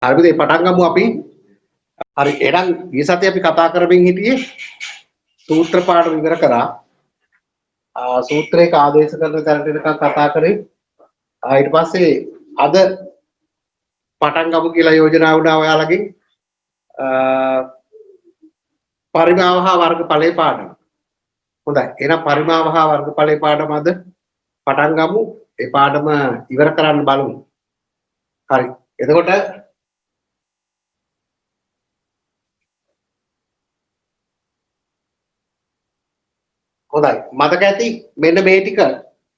හරිද? පටන් ගමු අපි. හරි එහෙනම් ඊ සතියේ අපි කතා කරමින් හිටියේ සූත්‍ර පාඩම ඉවර කරා. සූත්‍රයක ආදේශ කරන තැනට එනකන් කතා කරේ. ඊට පස්සේ අද පටන් ගමු කියලා යෝජනා වුණා ඔයාලගෙන්. පරිමාව හා වර්ගඵලයේ පාඩම. හොඳයි. එහෙනම් පරිමාව හා වර්ගඵලයේ පාඩම අද පටන් ගමු. ඒ පාඩම ඉවර කරන්න බලමු. හරි. එතකොට හොඳයි. මතක ඇති මෙන්න මේ ටික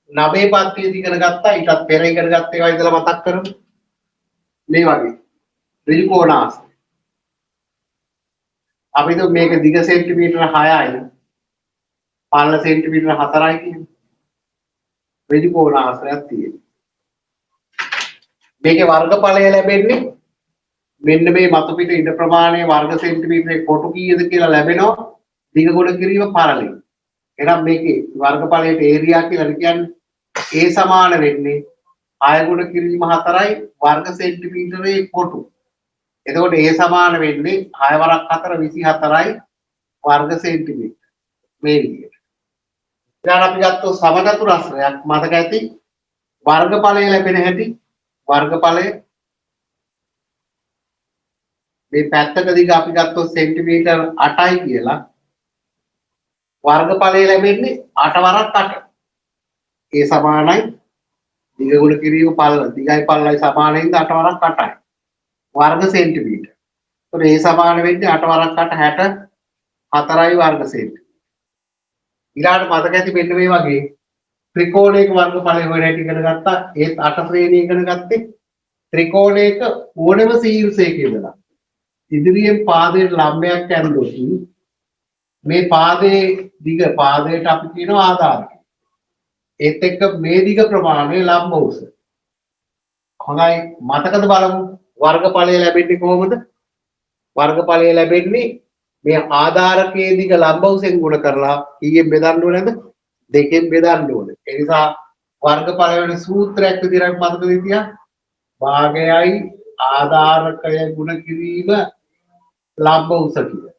9 පන්තියේදී ඉගෙන ගත්තා. ඊටත් පෙර ඉගෙන ගත්ත ඒවා ඉඳලා මතක් කරමු. මේ වගේ ඍජු කෝණාස. අපි તો මේක දිග සෙන්ටිමීටර 6යි. පළල සෙන්ටිමීටර 4යි කියන්නේ. ඍජු කෝණාසයක් තියෙනවා. මේකේ වර්ගඵලය ලැබෙන්නේ මෙන්න මේ මතු පිට ඉඩ ප්‍රමාණය වර්ග සෙන්ටිමීටරේ කොටු කීයද කියලා ලැබෙනවා දිග ගුණ කිරීම පරලෙන්. එහෙනම් මේකේ වර්ගඵලයට ඒරියා කියලා කියන්නේ A සමාන වෙන්නේ 6 ගුණ කිරීම 4යි වර්ග සෙන්ටිමීටරේ කොටු. එතකොට A සමාන වෙන්නේ 6 වරක් 4 24යි වර්ග සෙන්ටිමීටර. මේ විදිහට. ඊළඟ අපි ගත්තොත් සමචතුරස්‍රයක් මතක ඇති වර්ගඵලය ලැබෙන හැටි වර්ගඵලය මේ පැත්තක දිග අපි ගත්තොත් සෙන්ටිමීටර් 8යි කියලා වර්ගඵලය ලැබෙන්නේ 8 වරක් 8. ඒ සමානයි දිග ගුණ කිරීම පළල දිගයි පළලයි සමාන වෙන්නේ 8 වරක් 8යි. වර්ග සෙන්ටිමීටර. ඒතකොට ඒ සමාන වෙන්නේ 8 වරක් 8 64යි වර්ග සෙන්ටිමීටර. ඊළඟට මතක ඇති මෙන්න මේ වගේ ත්‍රිකෝණයක වර්ගඵලය හොයන හැටි ඉගෙන ගත්තා. ඒත් 8 ශ්‍රේණිය ඉගෙන ගත්තේ ත්‍රිකෝණයක ඕනම ශීර්ෂයක ඉඳලා ඉදිරියෙන් පාදයට ලම්බයක් ඇන්දොත් මේ පාදයේ දිග පාදයට අපි කියනවා ආධාරකය. ඒත් එක්ක මේ දිග ප්‍රමාණය ලම්බ උස. හොඳයි මතකද බලමු වර්ගඵලය ලැබෙන්නේ කොහොමද? වර්ගඵලය ලැබෙන්නේ මේ ආධාරකයේ දිග ලම්බ උසෙන් ගුණ කරලා කීයෙන් බෙදන්න ඕනේද? 2කින් බෙදන්න ඕනේ. ඒ නිසා වර්ගඵල වෙන සූත්‍රයක් විදිහට මතකද තියා? භාගයයි ආධාරකය ගුණ කිරීම ලම්බ උස කියලා.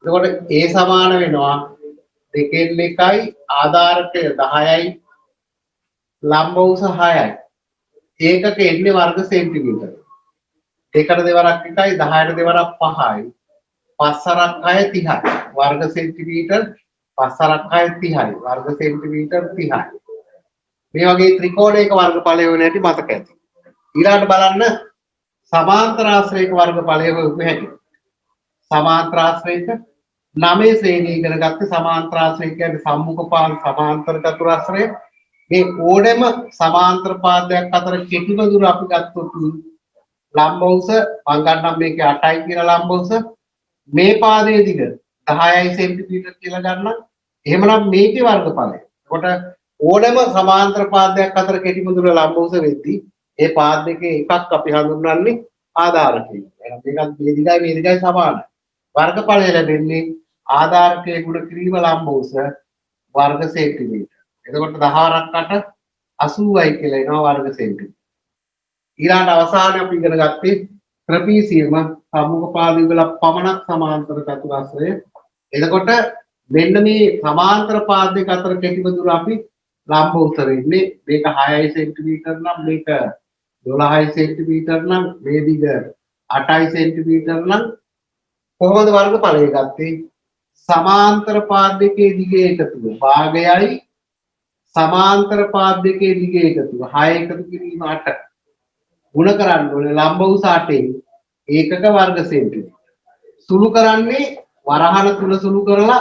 එතකොට A සමාන වෙනවා 2කින් 1යි ආධාරකය 10යි ලම්බ උස 6යි. ඒකක එන්නේ වර්ග සෙන්ටිමීටර. 2කට දෙවරක් 1යි 10ට දෙවරක් 5යි. 5 සරක් 6 30යි. වර්ග සෙන්ටිමීටර 5 සරක් 6 30යි. වර්ග සෙන්ටිමීටර 30යි. මේ වගේ ත්‍රිකෝණයක වර්ගඵලය වෙන හැටි මතක ඇති. ඊළඟට බලන්න සමාන්තර ආශ්‍රයක වර්ගඵලය හොයපු හැටි. සමාන්තර ආශ්‍රයක 9 ශ්‍රේණිය ඉගෙන ගත්තේ සමාන්තර ආශ්‍රය කියන්නේ සම්මුඛ පාද සමාන්තර චතුරස්‍රය. මේ ඕනෙම සමාන්තර පාදයක් අතර කෙටිම දුර අපි ගත්තොත් ලම්බ උස මම ගන්නම් මේකේ 8යි කියලා ලම්බ උස මේ පාදයේ දිග 10යි සෙන්ටිමීටර කියලා ගන්නම්. එහෙමනම් මේකේ වර්ගඵලය. එතකොට ඕනම සමාන්තර පාදයක් අතර කෙටිම දුර ලම්බ උස වෙද්දී ඒ පාද දෙකේ එකක් අපි හඳුන්වන්නේ ආධාරකය. එහෙනම් මේකත් මේ දිගයි මේ දිගයි සමානයි. වර්ගඵලය ලැබෙන්නේ ආධාරකයේ ගුණ කිරීම ලම්බ උස වර්ග සෙන්ටිමීටර. එතකොට 10 වරක් 8 80යි කියලා එනවා වර්ග සෙන්ටිමීටර. ඊළඟ අවසානයේ අපි ඉගෙන ගත්තේ ත්‍රපීසියම සම්මුඛ පාද යුගල පමණක් සමාන්තර චතුරස්‍රය. එතකොට මෙන්න මේ සමාන්තර පාද දෙක අතර කෙටිම දුර අපි ලම්බ උස වෙන්නේ මේක 6යි සෙන්ටිමීටර නම් මේක 12යි සෙන්ටිමීටර නම් මේ දිග 8යි සෙන්ටිමීටර නම් කොහොමද වර්ගඵලය ගත්තේ? සමාන්තර පාද දෙකේ දිගේ එකතුව භාගයයි සමාන්තර පාද දෙකේ දිගේ එකතුව 6 එකතු කිරීම 8 ගුණ කරන්න ඕනේ ලම්බ උස 8න් ඒකක වර්ග සෙන්ටිමීටර. සුළු කරන්නේ වරහන තුල සුළු කරලා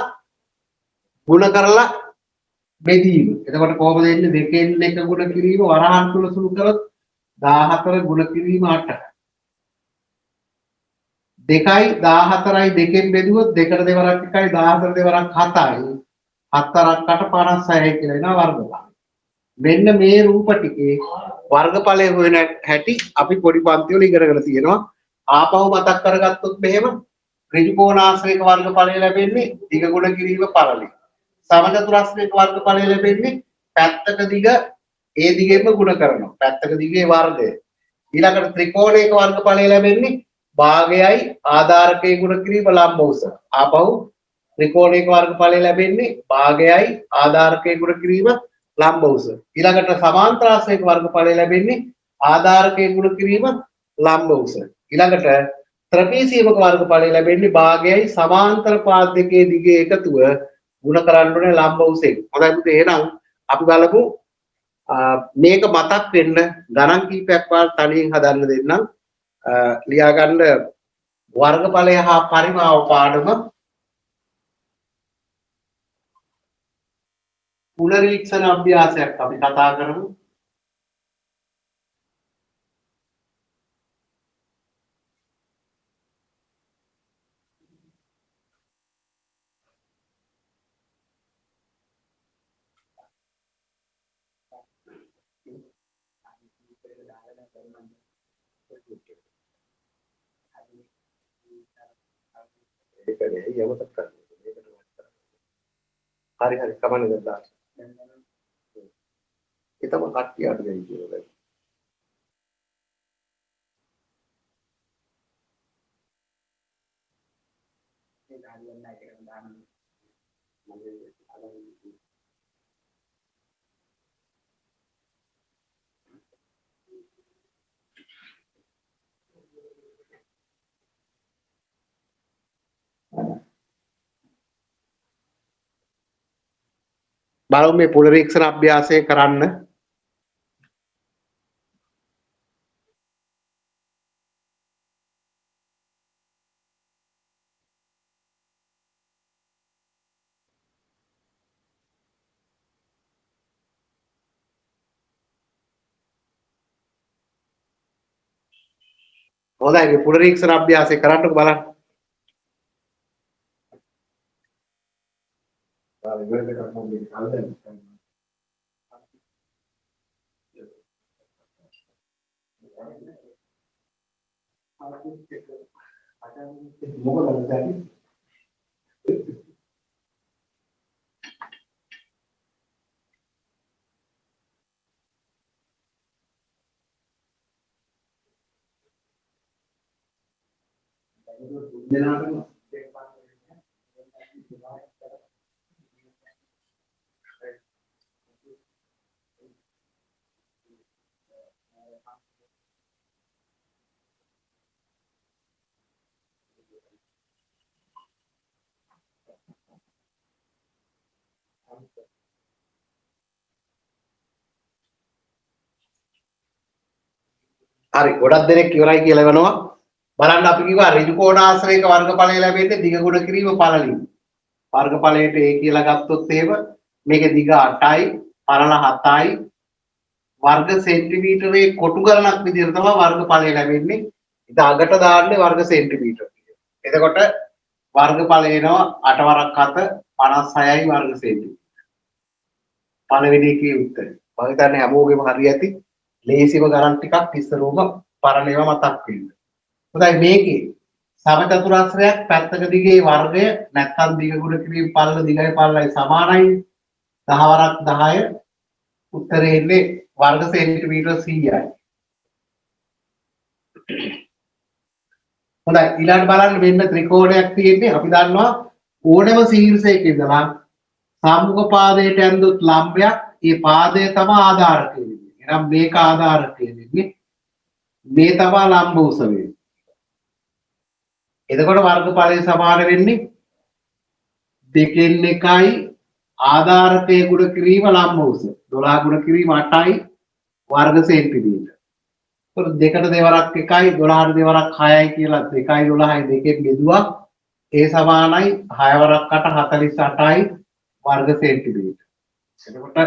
ගුණ කරලා බෙදීම. එතකොට කොහොමද එන්නේ? 2කින් 1 ගුණ කිරීම වරහන් තුල සුළු කරොත් 14 ගුණ කිරීම 8. 2යි 14යි 2කින් බෙදුවොත් 2ට දෙවරක් 1යි 14 දෙවරක් 7යි. 7 වරක් 8 56යි කියලා එනවා වර්ගඵලය. මෙන්න මේ රූප ටිකේ වර්ගඵලය හොයන හැටි අපි පොඩි පන්ති වල ඉගෙනගෙන තියෙනවා. ආපහු මතක් කරගත්තොත් මෙහෙම ඍජු කෝණාශ්‍රයක වර්ගඵලය ලැබෙන්නේ දිග ගුණ කිරීම පරලෙන්. සමචතුරස්‍රයක වර්ගඵලය ලැබෙන්නේ පැත්තක දිග ඒ දිගෙම ගුණ කරනවා. පැත්තක දිගේ වර්ගය. ඊළඟට ත්‍රිකෝණයක වර්ගඵලය ලැබෙන්නේ භාගයයි ආධාරකයේ ගුණ කිරීම ලම්බ උස. ආපහු ත්‍රිකෝණයක වර්ගඵලය ලැබෙන්නේ භාගයයි ආධාරකයේ ගුණ කිරීම ලම්බ උස. ඊළඟට සමාන්තරාංශයක වර්ගඵලය ලැබෙන්නේ ආධාරකයේ ගුණ කිරීම ලම්බ උස. ඊළඟට ත්‍රපීසියමක වර්ගඵලය ලැබෙන්නේ භාගයයි සමාන්තර පාද දෙකේ දිගේ එකතුව ගුණ කරන්න ඕනේ ලම්බ උසෙන්. හොඳයි පුතේ එහෙනම් අපි බලමු මේක මතක් වෙන්න ගණන් කීපයක් වාට තනියෙන් හදන්න දෙන්නම්. ලියා ගන්න වර්ගඵලය හා පරිමාව පාඩම පුනරීක්ෂණ අභ්‍යාසයක් අපි කතා කරමු. හරි හරි කමන්නේ දැන්. ඒ තමයි කට්ටිය අඩු වෙයි කියලා. බලමු මේ පුනරීක්ෂණ අභ්‍යාසය කරන්න. හොඳයි මේ පුනරීක්ෂණ අභ්‍යාසය කරන්නකෝ බලන්න. හරි ගොඩක් දෙනෙක් ඉවරයි කියලා වෙනවා. බලන්න අපි කිව්වා ඍජු කෝණාශ්‍රයක වර්ගඵලය ලැබෙන්නේ දිග ගුණ කිරීම පළලින්. වර්ගඵලයට a කියලා ගත්තොත් එහෙම මේකේ දිග 8යි පළල 7යි වර්ග සෙන්ටිමීටරේ කොටු ගණනක් විදිහට තමයි වර්ගඵලය ලැබෙන්නේ. ඉත අගට දාන්නේ වර්ග සෙන්ටිමීටර. එතකොට වර්ගඵලය එනවා 8 වරක් 7 56යි වර්ග සෙන්ටිමීටර. පළවෙනි එකේ උත්තරය. මම හිතන්නේ හැමෝගෙම හරි ඇති. ලේසිම ගණන් ටිකක් ඉස්සරෝම පරණ ඒවා මතක් වෙන්න. හොඳයි මේකේ සමචතුරාශ්‍රයක් පැත්තක දිගේ වර්ගය නැත්නම් දිග ගුණ කිරීම පළල දිගයි පළලයි සමානයි 10 වරක් 10 උත්තරේ එන්නේ වර්ග සෙන්ටිමීටර 100යි. හොඳයි ඊළඟට බලන්න මෙන්න ත්‍රිකෝණයක් තියෙන්නේ අපි දන්නවා ඕනෑම ශීර්ෂයක ඉඳලා සම්මුඛ පාදයට ඇඳුත් ලම්බයක් ඒ පාදය තමයි ආධාරකය වෙන්නේ. එහෙනම් මේක ආධාරකය වෙන්නේ මේ තමයි ලම්බ උස වෙන්නේ. එතකොට වර්ගඵලය සමාන වෙන්නේ දෙකෙන් එකයි ආධාරකයේ ගුණ කිරීම ලම්බ උස 12 ගුණ කිරීම 8යි වර්ග සෙන්ටිමීටර. එතකොට දෙකට දෙවරක් 1යි 12ට දෙවරක් 6යි කියලා 2යි 12යි දෙකෙන් බෙදුවා ඒ සමානයි 6 වරක් 8 48යි වර්ග සෙන්ටිමීටර. එතකොට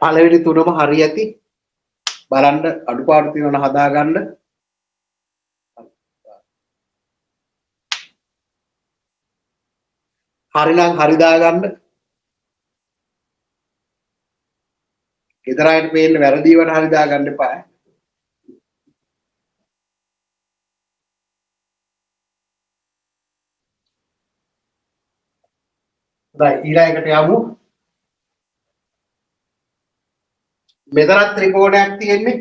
පළවෙනි තුනම හරි ඇති. බලන්න අඩුපාඩු තියෙනවා හදාගන්න. හරිනම් හරි දාගන්න. ඊතරයිට පේන්න වැරදි වට හරි දාගන්න එපා. හොඳයි ඊළඟට යමු. මෙතනත් ත්‍රිකෝණයක් තියෙන්නේ.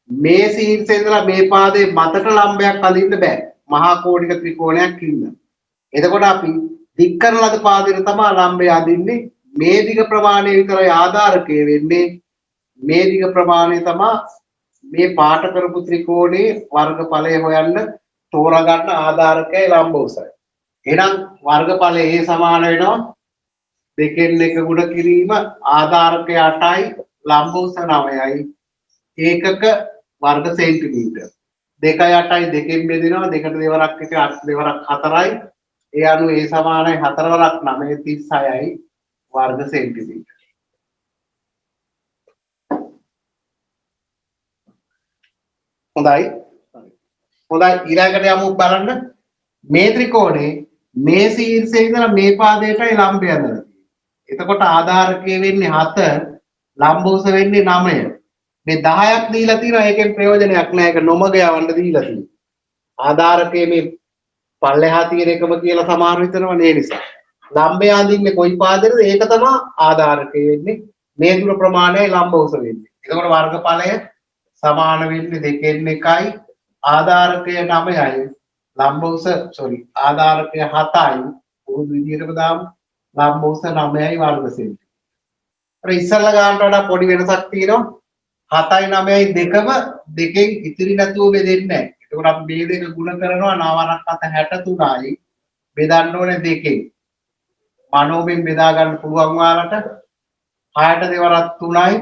මේ ශීර්ෂයේ ඉඳලා මේ පාදයේ මතට ලම්බයක් අදින්න බෑ. මහා කෝණික ත්‍රිකෝණයක් ඉන්න. එතකොට අපි දික් කරන ලද පාදයට තමයි ලම්බය අදින්නේ. මේ දිග ප්‍රමාණය විතරයි ආධාරකය වෙන්නේ. මේ දිග ප්‍රමාණය තමයි මේ පාට කරපු ත්‍රිකෝණයේ වර්ගඵලය හොයන්න තෝරගන්න ආධාරකය ලම්බ උසයි. එහෙනම් වර්ගඵලය A සමාන වෙනවා දෙකෙන් එක ගුණ කිරීම ආධාරකය 8යි ලම්බ උස 9යි ඒකක වර්ග සෙන්ටිමීටර 2යි 8යි දෙකෙන් බෙදෙනවා දෙකට දෙවරක් එක 8 දෙවරක් 4යි ඒ අනුව A සමානයි 4 වරක් 9 36යි වර්ග සෙන්ටිමීටර. හොඳයි ඊළඟට යමු බලන්න මේ ත්‍රිකෝණේ මේ ශීර්ෂයේ ඉඳලා මේ පාදයටයි ලම්බය යනවා. එතකොට ආධාරකය වෙන්නේ 7 ලම්බ උස වෙන්නේ 9. මේ 10ක් දීලා තියෙනවා ඒකෙන් ප්‍රයෝජනයක් නැහැ ඒක නොමග යවන්න දීලා තියෙනවා. ආධාරකයේ මේ පල්ලෙහා තියෙන එකම කියලා සමාන හිතනවා නේ නිසා. ලම්බය අඳින්නේ කොයි පාදෙටද ඒක තමයි ආධාරකය වෙන්නේ. මේ දුර ප්‍රමාණයයි ලම්බ උස වෙන්නේ. එතකොට වර්ගඵලය සමාන වෙන්නේ දෙකෙන් එකයි ආධාරකය 9යි ලම්බ උස ආධාරකය 7යි උරුදු විදිහටම දාමු ලම්බ උස 9යි වර්ග සෙන්ටිමීටර. අර ඉස්සල්ලා ගන්නට වඩා පොඩි වෙනසක් තියෙනවා 7යි 9යි දෙකම දෙකෙන් ඉතිරි නැතුව බෙදෙන්නේ නැහැ. එතකොට අපි මේ දෙක ගුණ කරනවා 9 7 63යි බෙදන්න ඕනේ දෙකෙන්. මනෝමෙන් බෙදා ගන්න පුළුවන් ඔයාලට 6ට දෙවරක් 3යි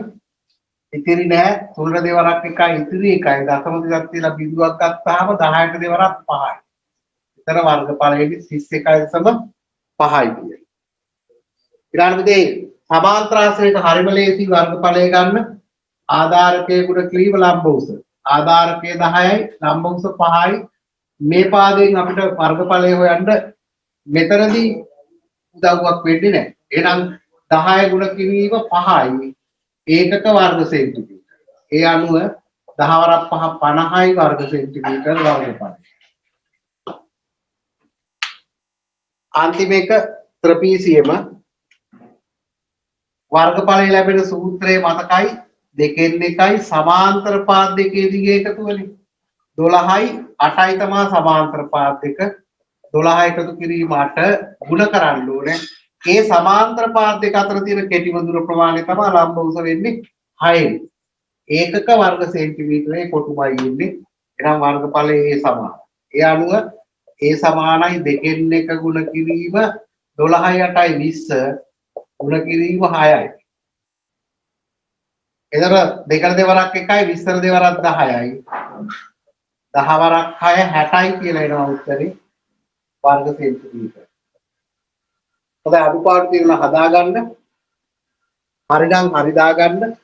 ඉතිරි නෑ 3ට දෙවරක් 1යි ඉතිරි 1යි දශම දෙකක් තියලා බිඳුවක් ගත්තාම 10ට දෙවරක් 5යි. එතන වර්ගඵලයේදී 31.5යි කියන්නේ. ඊළඟට සමාන්තර ආශ්‍රයක හරිම ලේසි වර්ගඵලය ගන්න ආධාරකයේ ගුණ කිරීම ලම්බ උස. ආධාරකයේ 10යි ලම්බ උස 5යි මේ පාදයෙන් අපිට වර්ගඵලය හොයන්න මෙතනදී උදව්වක් වෙන්නේ නැහැ. එහෙනම් 10 ගුණ කිරීම 5යි ඒකක වර්ග සෙන්ටිමීටර. ඒ අනුව 10 වරක් 5 50යි වර්ග සෙන්ටිමීටර වර්ගඵලය. අන්තිම එක ත්‍රපීසියම වර්ගඵලය ලැබෙන සූත්‍රය මතකයි දෙකෙන් එකයි සමාන්තර පාද දෙකේ දිගේ එකතු වෙන්නේ 12යි 8යි තමයි සමාන්තර පාද දෙක 12 එකතු කිරීම 8 ගුණ කරන්න ඕනේ. ඒ සමාන්තර පාද දෙක අතර තියෙන කෙටිම දුර ප්‍රමාණය තමයි ලම්බ උස වෙන්නේ 6. ඒකක වර්ග සෙන්ටිමීටරේ කොටුමයි ඉන්නේ. එහෙනම් වර්ගඵලය ඒ සමාන. ඒ අනුව ඒ සමානයි දෙකෙන් එක ගුණ කිරීම 12යි 8යි 20 ගුණ කිරීම 6යි. එතකොට දෙකට දෙවරක් 1යි 20ට දෙවරක් 10යි. 10 වරක් 6 60යි කියලා එනවා උත්තරේ වර්ග සෙන්ටිමීටර. හොඳයි අඩුපාඩු තියෙනවා හදාගන්න. හරිනම් හරි දාගන්න.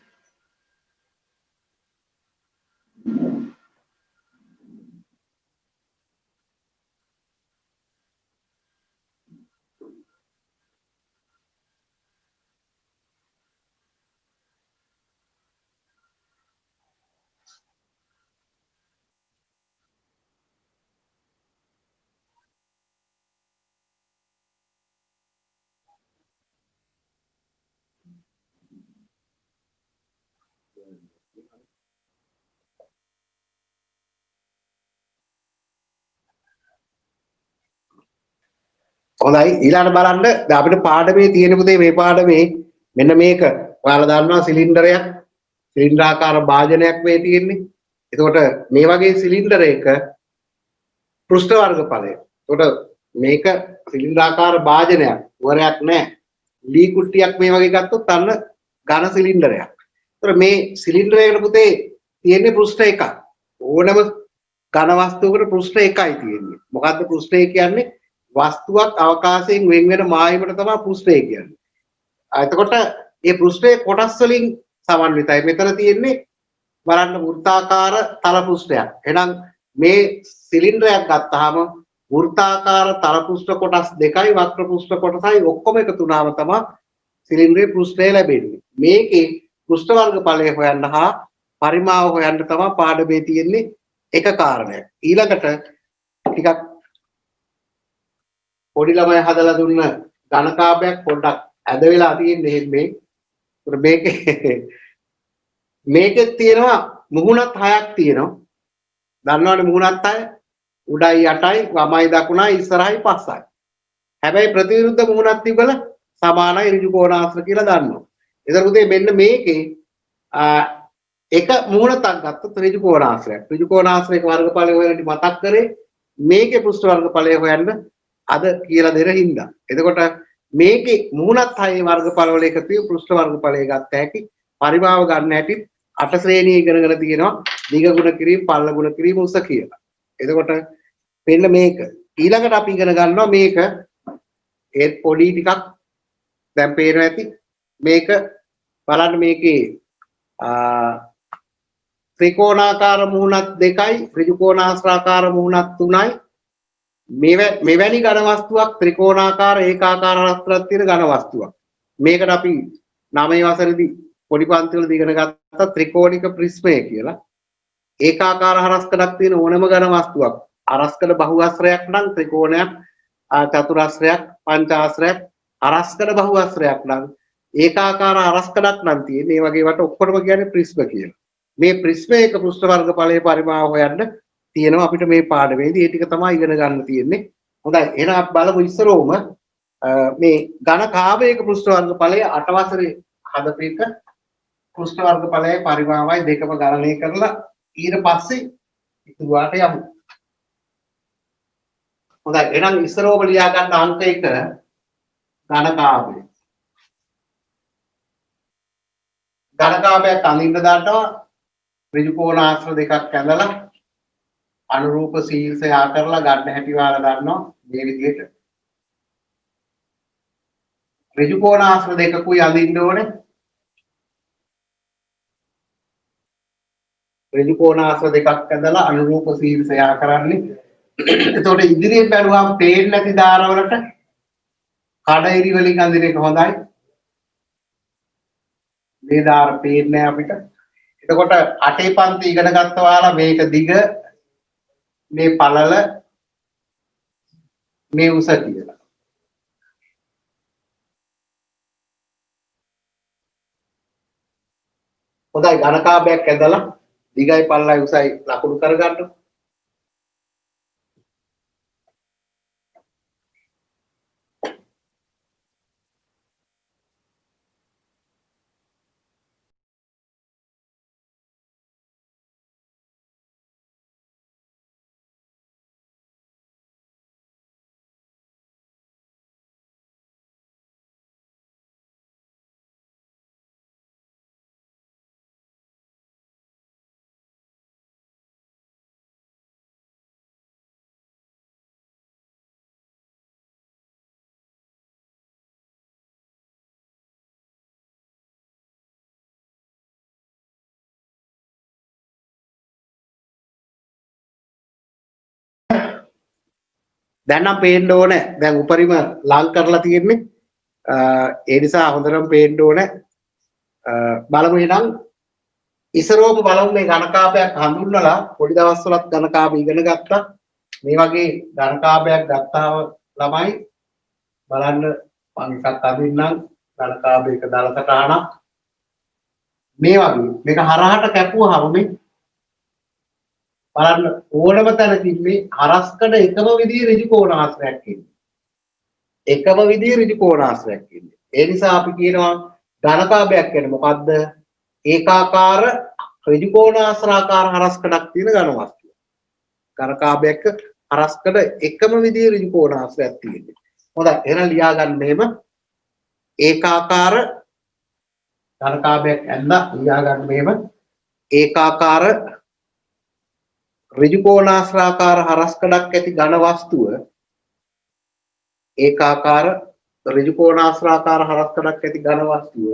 හොඳයි ඊළඟට බලන්න දැන් අපිට පාඩමේ තියෙන පුතේ මේ පාඩමේ මෙන්න මේක ඔයාලා දන්නවා සිලින්ඩරයක් සිලින්ඩරාකාර භාජනයක් මේ තියෙන්නේ. එතකොට මේ වගේ සිලින්ඩරයක පෘෂ්ඨ වර්ගඵලය. එතකොට මේක සිලින්ඩරාකාර භාජනයක් වරයක් නැහැ. ලී කුට්ටියක් මේ වගේ ගත්තොත් අන්න ඝන සිලින්ඩරයක්. එතකොට මේ සිලින්ඩරයකට පුතේ තියෙන්නේ පෘෂ්ඨ එකක්. ඕනම ඝන වස්තුවකට පෘෂ්ඨ එකයි තියෙන්නේ. මොකද්ද පෘෂ්ඨය කියන්නේ? වස්තුවක් අවකාශයෙන් වෙන් වෙන මායිමට තමයි පෘෂ්ඨය කියන්නේ. එතකොට මේ පෘෂ්ඨයේ කොටස් වලින් සමන්විතයි. මෙතන තියෙන්නේ බලන්න වෘත්තාකාර තල පෘෂ්ඨයක්. එහෙනම් මේ සිලින්ඩරයක් ගත්තාම වෘත්තාකාර තල පෘෂ්ඨ කොටස් දෙකයි වක්‍ර පෘෂ්ඨ කොටසයි ඔක්කොම එකතු වුණාම තමයි සිලින්ඩරේ පෘෂ්ඨය ලැබෙන්නේ. මේකේ පෘෂ්ඨ වර්ගඵලය හොයන්න හා පරිමාව හොයන්න තමයි පාඩමේ තියෙන්නේ එක කාරණයක්. ඊළඟට ටිකක් පොඩි ළමයි හදලා දුන්න ඝනකාභයක් පොඩ්ඩක් ඇද වෙලා තියෙන්නේ මේ. මේකේ තියෙනවා මුහුණත් 6ක් තියෙනවා. දන්නවනේ මුහුණත් 6 උඩයි යටයි වමයි දකුණයි ඉස්සරහයි පස්සයි. හැබැයි ප්‍රතිවිරුද්ධ මුහුණක් තිබල සමානයි ඍජු කෝණාශ්‍ර කියලා දන්නවා. ඒතර උදේ මෙන්න මේකේ එක මුහුණක් ගත්තොත් ඍජු කෝණාශ්‍රයක්. ඍජු කෝණාශ්‍රයක වර්ගඵලය හොයන්න මතක් කරේ මේකේ පෘෂ්ඨ වර්ගඵලය හොයන්න අද කියලා දෙන හින්දා. එතකොට මේකේ මුහුණත් 6 වර්ගඵල වල එකතු පෘෂ්ඨ වර්ගඵලය ගත්ත හැකි පරිමාව ගන්න හැටි 8 ශ්‍රේණිය ඉගෙනගෙන තියෙනවා. දිග ගුණ කිරීම, පළල ගුණ කිරීම, උස කියලා. එතකොට මෙන්න මේක ඊළඟට අපි ඉගෙන ගන්නවා මේක ඒත් පොඩි ටිකක් දැන් පේනවා ඇති මේක බලන්න මේකේ ත්‍රිකෝණාකාර මුහුණක් 2යි ඍජු කෝණාශ්‍රාකාර මුහුණක් 3යි මෙවැනි ඝන වස්තුවක් ත්‍රිකෝණාකාර ඒකාකාර හරස්කඩක් තියෙන ඝන වස්තුවක් මේකට අපි 9 වසරේදී පොඩි පන්ති වලදී ඉගෙන ගත්තා ත්‍රිකෝණික ප්‍රිස්මය කියලා ඒකාකාර හරස්කඩක් තියෙන ඕනම ඝන වස්තුවක් හරස්කඩ බහුවස්ත්‍රයක් නම් ත්‍රිකෝණයක් චතුරස්‍රයක් පංචාස්‍රයක් හරස්කඩ බහුවස්ත්‍රයක් නම් ඒකාකාර හරස්කඩක් නම් තියෙන්නේ ඒ වගේ වට ඔක්කොම කියන්නේ ප්‍රිස්ම කියලා. මේ ප්‍රිස්මයක පෘෂ්ඨ වර්ගඵලයේ පරිමාව හොයන්න තියෙනවා අපිට මේ පාඩමේදී. ඒ ටික තමයි ඉගෙන ගන්න තියෙන්නේ. හොඳයි එහෙනම් අපි බලමු ඉස්සරෝම මේ ඝන කාමයක පෘෂ්ඨ වර්ගඵලයේ 8 වසරේ හදපු එක පෘෂ්ඨ වර්ගඵලයේ පරිමාවයි දෙකම ගණනය කරලා ඊට පස්සේ ඉතුරුවට යමු. හොඳයි එහෙනම් ඉස්සරෝම ලියා ගන්න අංක 1 ඝන කාමය. ඝන කාමයක් අඳින්න දානවා ඍජු කෝණාශ්‍ර දෙකක් ඇඳලා අනුරූප ශීර්ෂය ආ කරලා ගන්න හැටි වාලා ගන්නවා මේ විදිහට. ඍජු කෝණාශ්‍ර දෙකකුයි අඳින්න ඕනේ. ඍජු කෝණාශ්‍ර දෙකක් ඇඳලා අනුරූප ශීර්ෂය ආ කරන්නේ. එතකොට ඉදිරියෙන් බැලුවාම පේන්නේ නැති ධාරවලට කඩයිරි වලින් අඳින එක හොඳයි. මේ ධාර පේන්නේ නැහැ අපිට. එතකොට අටේ පන්ති ඉගෙන ගත්තා වාලා මේක දිග මේ පළල මේ උස කියලා. හොඳයි ඝන කාභයක් ඇඳලා දිගයි පළලයි උසයි ලකුණු කරගන්න. දැන් නම් පේන්න ඕනේ. දැන් උපරිම ලං කරලා තියෙන්නේ. ඒ නිසා හොඳටම පේන්න ඕනේ. බලමු එහෙනම් ඉස්සරෝම බලමු මේ ඝනකාභයක් හඳුන්වලා පොඩි දවස්වලත් ඝනකාභ ඉගෙන ගත්තා. මේ වගේ ඝනකාභයක් ගත්තාම ළමයි බලන්න මම එකක් අදින්නම් ඝනකාභයක දලසටහනක් මේ වගේ මේක හරහට කැපුවාම මේ බලන්න ඕනම තැනකින් මේ හරස්කඩ එකම විදිහේ ඍජු කෝණාශ්‍රයක් ඉන්නේ. එකම විදිහේ ඍජු කෝණාශ්‍රයක් ඉන්නේ. ඒ නිසා අපි කියනවා ඝනකාභයක් කියන්නේ මොකද්ද? ඒකාකාර ඍජු කෝණාශ්‍රාකාර හරස්කඩක් තියෙන ඝන වස්තුව. ඝනකාභයක හරස්කඩ එකම විදිහේ ඍජු කෝණාශ්‍රයක් තියෙන්නේ. හොඳයි එහෙනම් ලියා ගන්න මෙහෙම ඒකාකාර ඝනකාභයක් ඇඳලා ලියා ගන්න මෙහෙම ඒකාකාර ඍජු කෝණාශ්‍රාකාර හරස්කඩක් ඇති ඝන වස්තුව ඒකාකාර ඍජු කෝණාශ්‍රාකාර හරස්කඩක් ඇති ඝන වස්තුව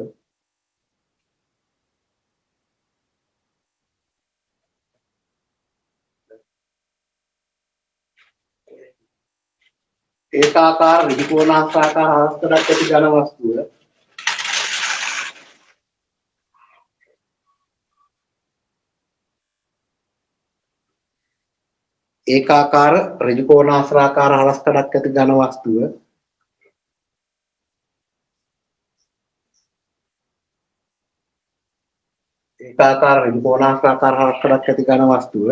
ඒකාකාර ඍජු කෝණාශ්‍රාකාර හරස්කඩක් ඇති ඝන වස්තුව ඒකාකාර ඍජු කෝණාශ්‍රාකාර හරස්කඩක් ඇති ඝන වස්තුව ඒකාකාර ත්‍රිකෝණාකාර හරක්කඩක් ඇති ඝන වස්තුව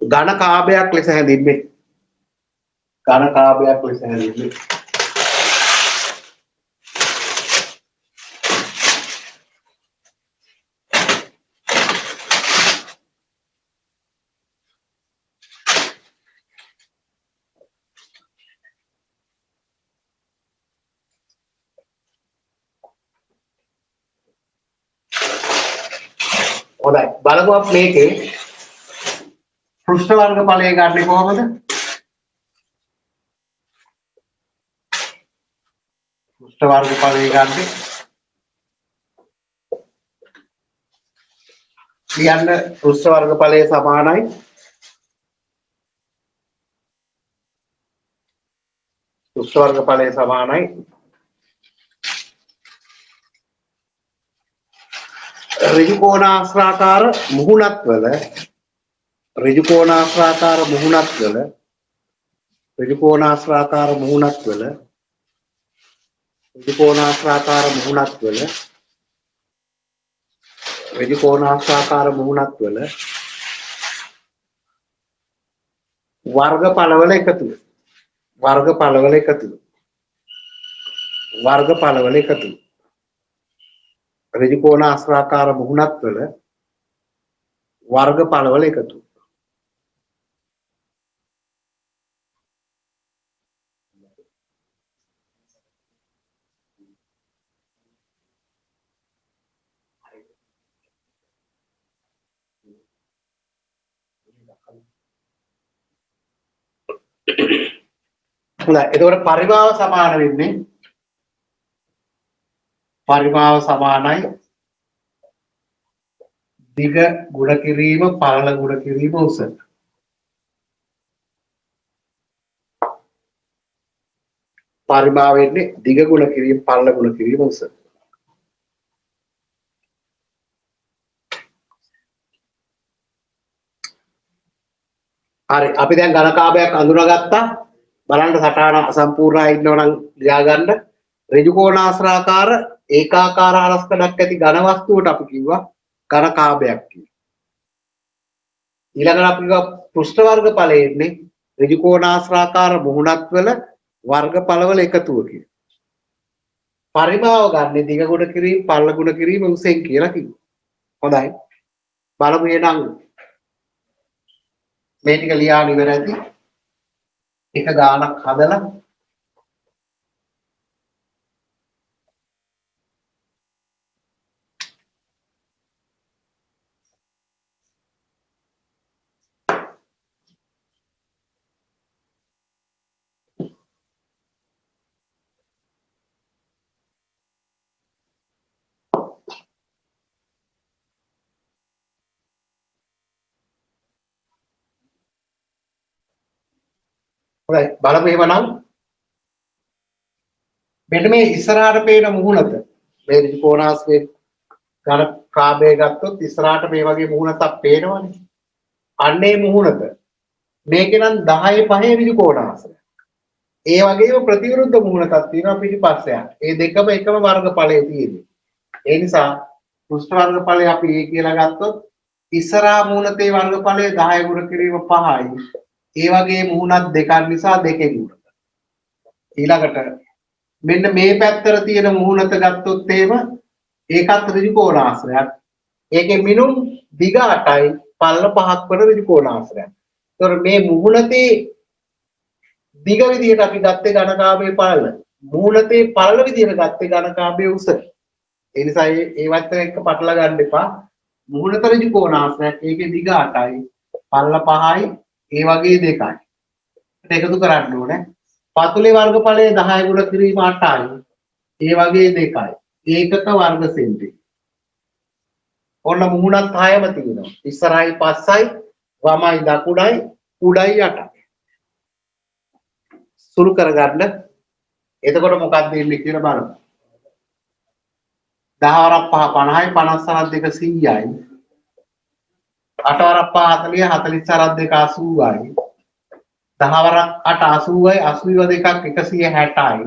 ඝන කාභයක් ලෙස හැඳින්වේ. ඝන කාභයක් ලෙස හැඳින්වේ. හොඳයි බලමු අපි මේකේ පෘෂ්ඨ වර්ග ඵලය ගන්න කොහොමද? පෘෂ්ඨ වර්ග ඵලය ගන්න කියන්න පෘෂ්ඨ වර්ග ඵලය සමානයි පෘෂ්ඨ වර්ග ඵලය සමානයි ඍජු කෝණාශ්‍රාකාර මුහුණත් වල ඍජු කෝණාශ්‍රාකාර මුහුණත් වල ඍජු කෝණාශ්‍රාකාර මුහුණත් වල ඍජු කෝණාශ්‍රාකාර මුහුණත් වල ඍජු කෝණාශ්‍රාකාර මුහුණත් වල වර්ගඵලවල එකතුව වර්ගඵලවල එකතුව වර්ගඵලවල එකතුව ඍජු කෝණාශ්‍රාකාර මුහුණත් වල වර්ගඵලවල එකතුව හොඳයි එතකොට පරිමාව සමාන වෙන්නේ පරිමාව සමානයි දිග ගුණ කිරීම පළල ගුණ කිරීම උස පරිමාව වෙන්නේ දිග ගුණ කිරීම පළල ගුණ කිරීම උස හරි අපි දැන් ඝනකාභයක් අඳුනගත්තා බලන්න සටහන අසම්පූර්ණයි ඉන්නව නම් ලියා ගන්න ඍජු කෝණාශ්‍රාකාර ඒකාකාර හරස්කඩක් ඇති ඝන වස්තුවට අපි කිව්වා ඝනකාභයක් කියලා. ඊළඟට අපි කිව්වා පෘෂ්ඨ වර්ග ඵලයේන්නේ ඍජු කෝණාශ්‍රාකාර මුහුණත් වල වර්ගඵලවල එකතුව කියලා. පරිමාව ගන්න දිග ගුණ කිරීම පළල ගුණ කිරීම උසෙන් කියලා කිව්වා. හොඳයි. බලමු එහෙනම් මේ ටික ලියාගෙන ඉවර ඇති. එක ගානක් හදලා හොඳයි බලමු එහෙමනම් මෙන්න මේ ඉස්සරහට පේන මුහුණත මේ ත්‍රිකෝණාශ්‍රයේ ඝන කාභය ගත්තොත් ඉස්සරහට මේ වගේ මුහුණතක් පේනවනේ අන්නේ මුහුණත මේකේ නම් 10 5 ත්‍රිකෝණාශ්‍රය ඒ වගේම ප්‍රතිවිරුද්ධ මුහුණතක් තියෙනවා පිටිපස්සෙන් ඒ දෙකම එකම වර්ගඵලයේ තියෙන්නේ ඒ නිසා පෘෂ්ඨ වර්ගඵලය අපි A කියලා ගත්තොත් ඉස්සරහා මුහුණතේ වර්ගඵලය 10 ගුණ කිරීම 5යි ඒ වගේ මුහුණක් දෙකක් නිසා දෙකේ ගුණ ඊළඟට මෙන්න මේ පැත්තට තියෙන මුහුණත ගත්තොත් එහෙම ඒකත් ඍජු කෝණාශ්‍රයක්. ඒකේ මිනුම් දිග 8යි පළල 5ක් වන ඍජු කෝණාශ්‍රයක්. ඒතකොට මේ මුහුණතේ දිග විදියට අපි ගත්තේ ඝනකාභයේ පළල. මුහුණතේ පළල විදියට ගත්තේ ඝනකාභයේ උස. ඒ නිසා ඒවත් එක්ක පටල ගන්න එපා. මුහුණත ඍජු කෝණාශ්‍රයක්. ඒකේ දිග 8යි පළල 5යි ඒ වගේ දෙකයි. ඒක එකතු කරන්න ඕනේ. පතුලේ වර්ගඵලය 10 ගුණ කිරීම 8යි. ඒ වගේ දෙකයි. ඒකක වර්ග සෙන්ටි. ඔන්න මුහුණත් 6ම තියෙනවා. ඉස්සරහයි පස්සයි වමයි දකුණයි උඩයි යටයි. සුළු කරගන්න. එතකොට මොකක්ද වෙන්නේ කියලා බලමු. 10 වරක් 5 50යි 50 වරක් 2 100යි. 8 වරක් 5 40 40 වරක් 2 80යි. 10 වරක් 8 80යි 80 දෙකක් 160යි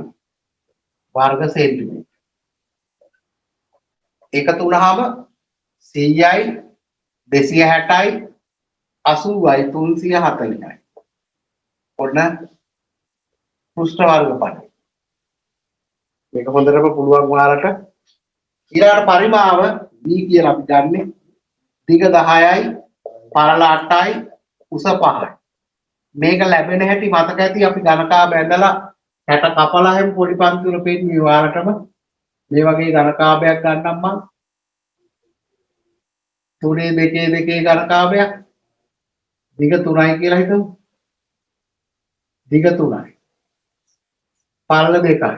වර්ග සෙන්ටිමීටර්. එකතු වුණාම 100යි 260යි 80යි 340යි. ඔන්න පෘෂ්ඨ වර්ගඵලය. මේක හොඳටම පුළුවන් ඔයාලට. ඊළඟ පරිමාව b කියලා අපි ගන්නෙ. දිග 10යි පරල 8යි උස 5යි. මේක ලැබෙන හැටි මතක ඇති අපි ඝනකාභය ඇඳලා 60 කපලා හැම පොඩි පන්ති වල පෙන්නන්නේ ඔයාලටම. මේ වගේ ඝනකාභයක් ගන්නම් මම. 3 2 2 ඝනකාභයක්. දිග 3යි කියලා හිතමු. දිග 3යි. පරල 2යි.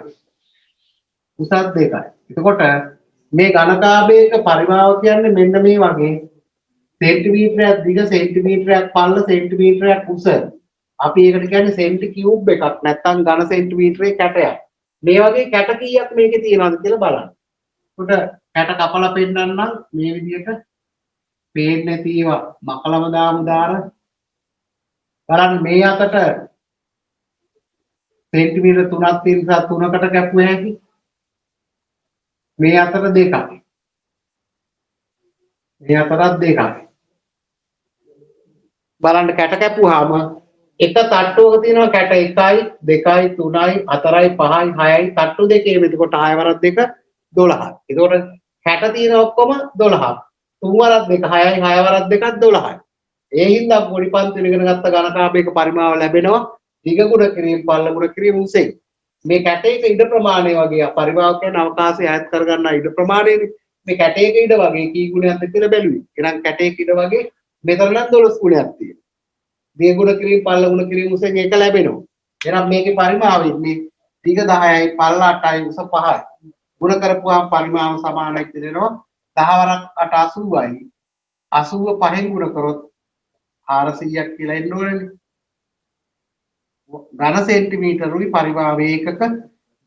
උසත් 2යි. එතකොට මේ ඝනකාභයක පරිමාව කියන්නේ මෙන්න මේ වගේ සෙන්ටිමීටරයක් දිග සෙන්ටිමීටරයක් පරල සෙන්ටිමීටරයක් උස. අපි ඒකට කියන්නේ සෙන්ටි කියුබ් එකක් නැත්නම් ඝන සෙන්ටිමීටරේ කැටයක්. මේ වගේ කැට කීයක් මේකේ තියෙනවද කියලා බලන්න. එතකොට කැට කපලා පෙන්නන්නම් මේ විදිහට පේන්නේ නැති ඒවා මකලම දාමු දාන බලන්න මේ අතට සෙන්ටිමීටර 3ක් තියෙන නිසා 3කට කැපුව හැකි මේ අතට 2ක් මේ අතරත් 2ක් බලන්න කැට කැපුවාම එක තට්ටුවක තියෙනවා කැට 1යි 2යි 3යි 4යි 5යි 6යි තට්ටු දෙකේම එතකොට 6 වරක් 2 12යි. එතකොට කැට තියෙන ඔක්කොම 12ක්. 3 වරක් 2 6යි 6 වරක් 2ක් 12යි. ඒ හින්දා පොඩි පන්ති ඉගෙන ගත්ත ඝනකාභයක පරිමාව ලැබෙනවා දිග ගුණ කිරීම පළල ගුණ කිරීම උසෙන්. මේ කැටයක ඉඩ ප්‍රමාණය වගේ පරිමාව කියන්නේ අවකාශය ඈත් කර ගන්න ඉඩ ප්‍රමාණයනේ. මේ කැටයක ඉඩ වගේ කී ගුණයක්ද කියලා බැලුවේ. එහෙනම් කැටයක ඉඩ වගේ මෙතන නම් 12 ගුණයක් තියෙනවා. දිග ගුණ කිරීම පළල ගුණ කිරීම උසෙන් එක ලැබෙනවා. එහෙනම් මේකේ පරිමාවය මේ දිග 10යි පළල 8යි උස 5යි. ගුණ කරපුවාම පරිමාව සමානයි කියනවා 10 වරක් 8 80යි. 80 පහෙන් ගුණ කරොත් 400ක් කියලා එන්න ඕනේනේ. ඝන සෙන්ටිමීටරුයි පරිමාව ඒකක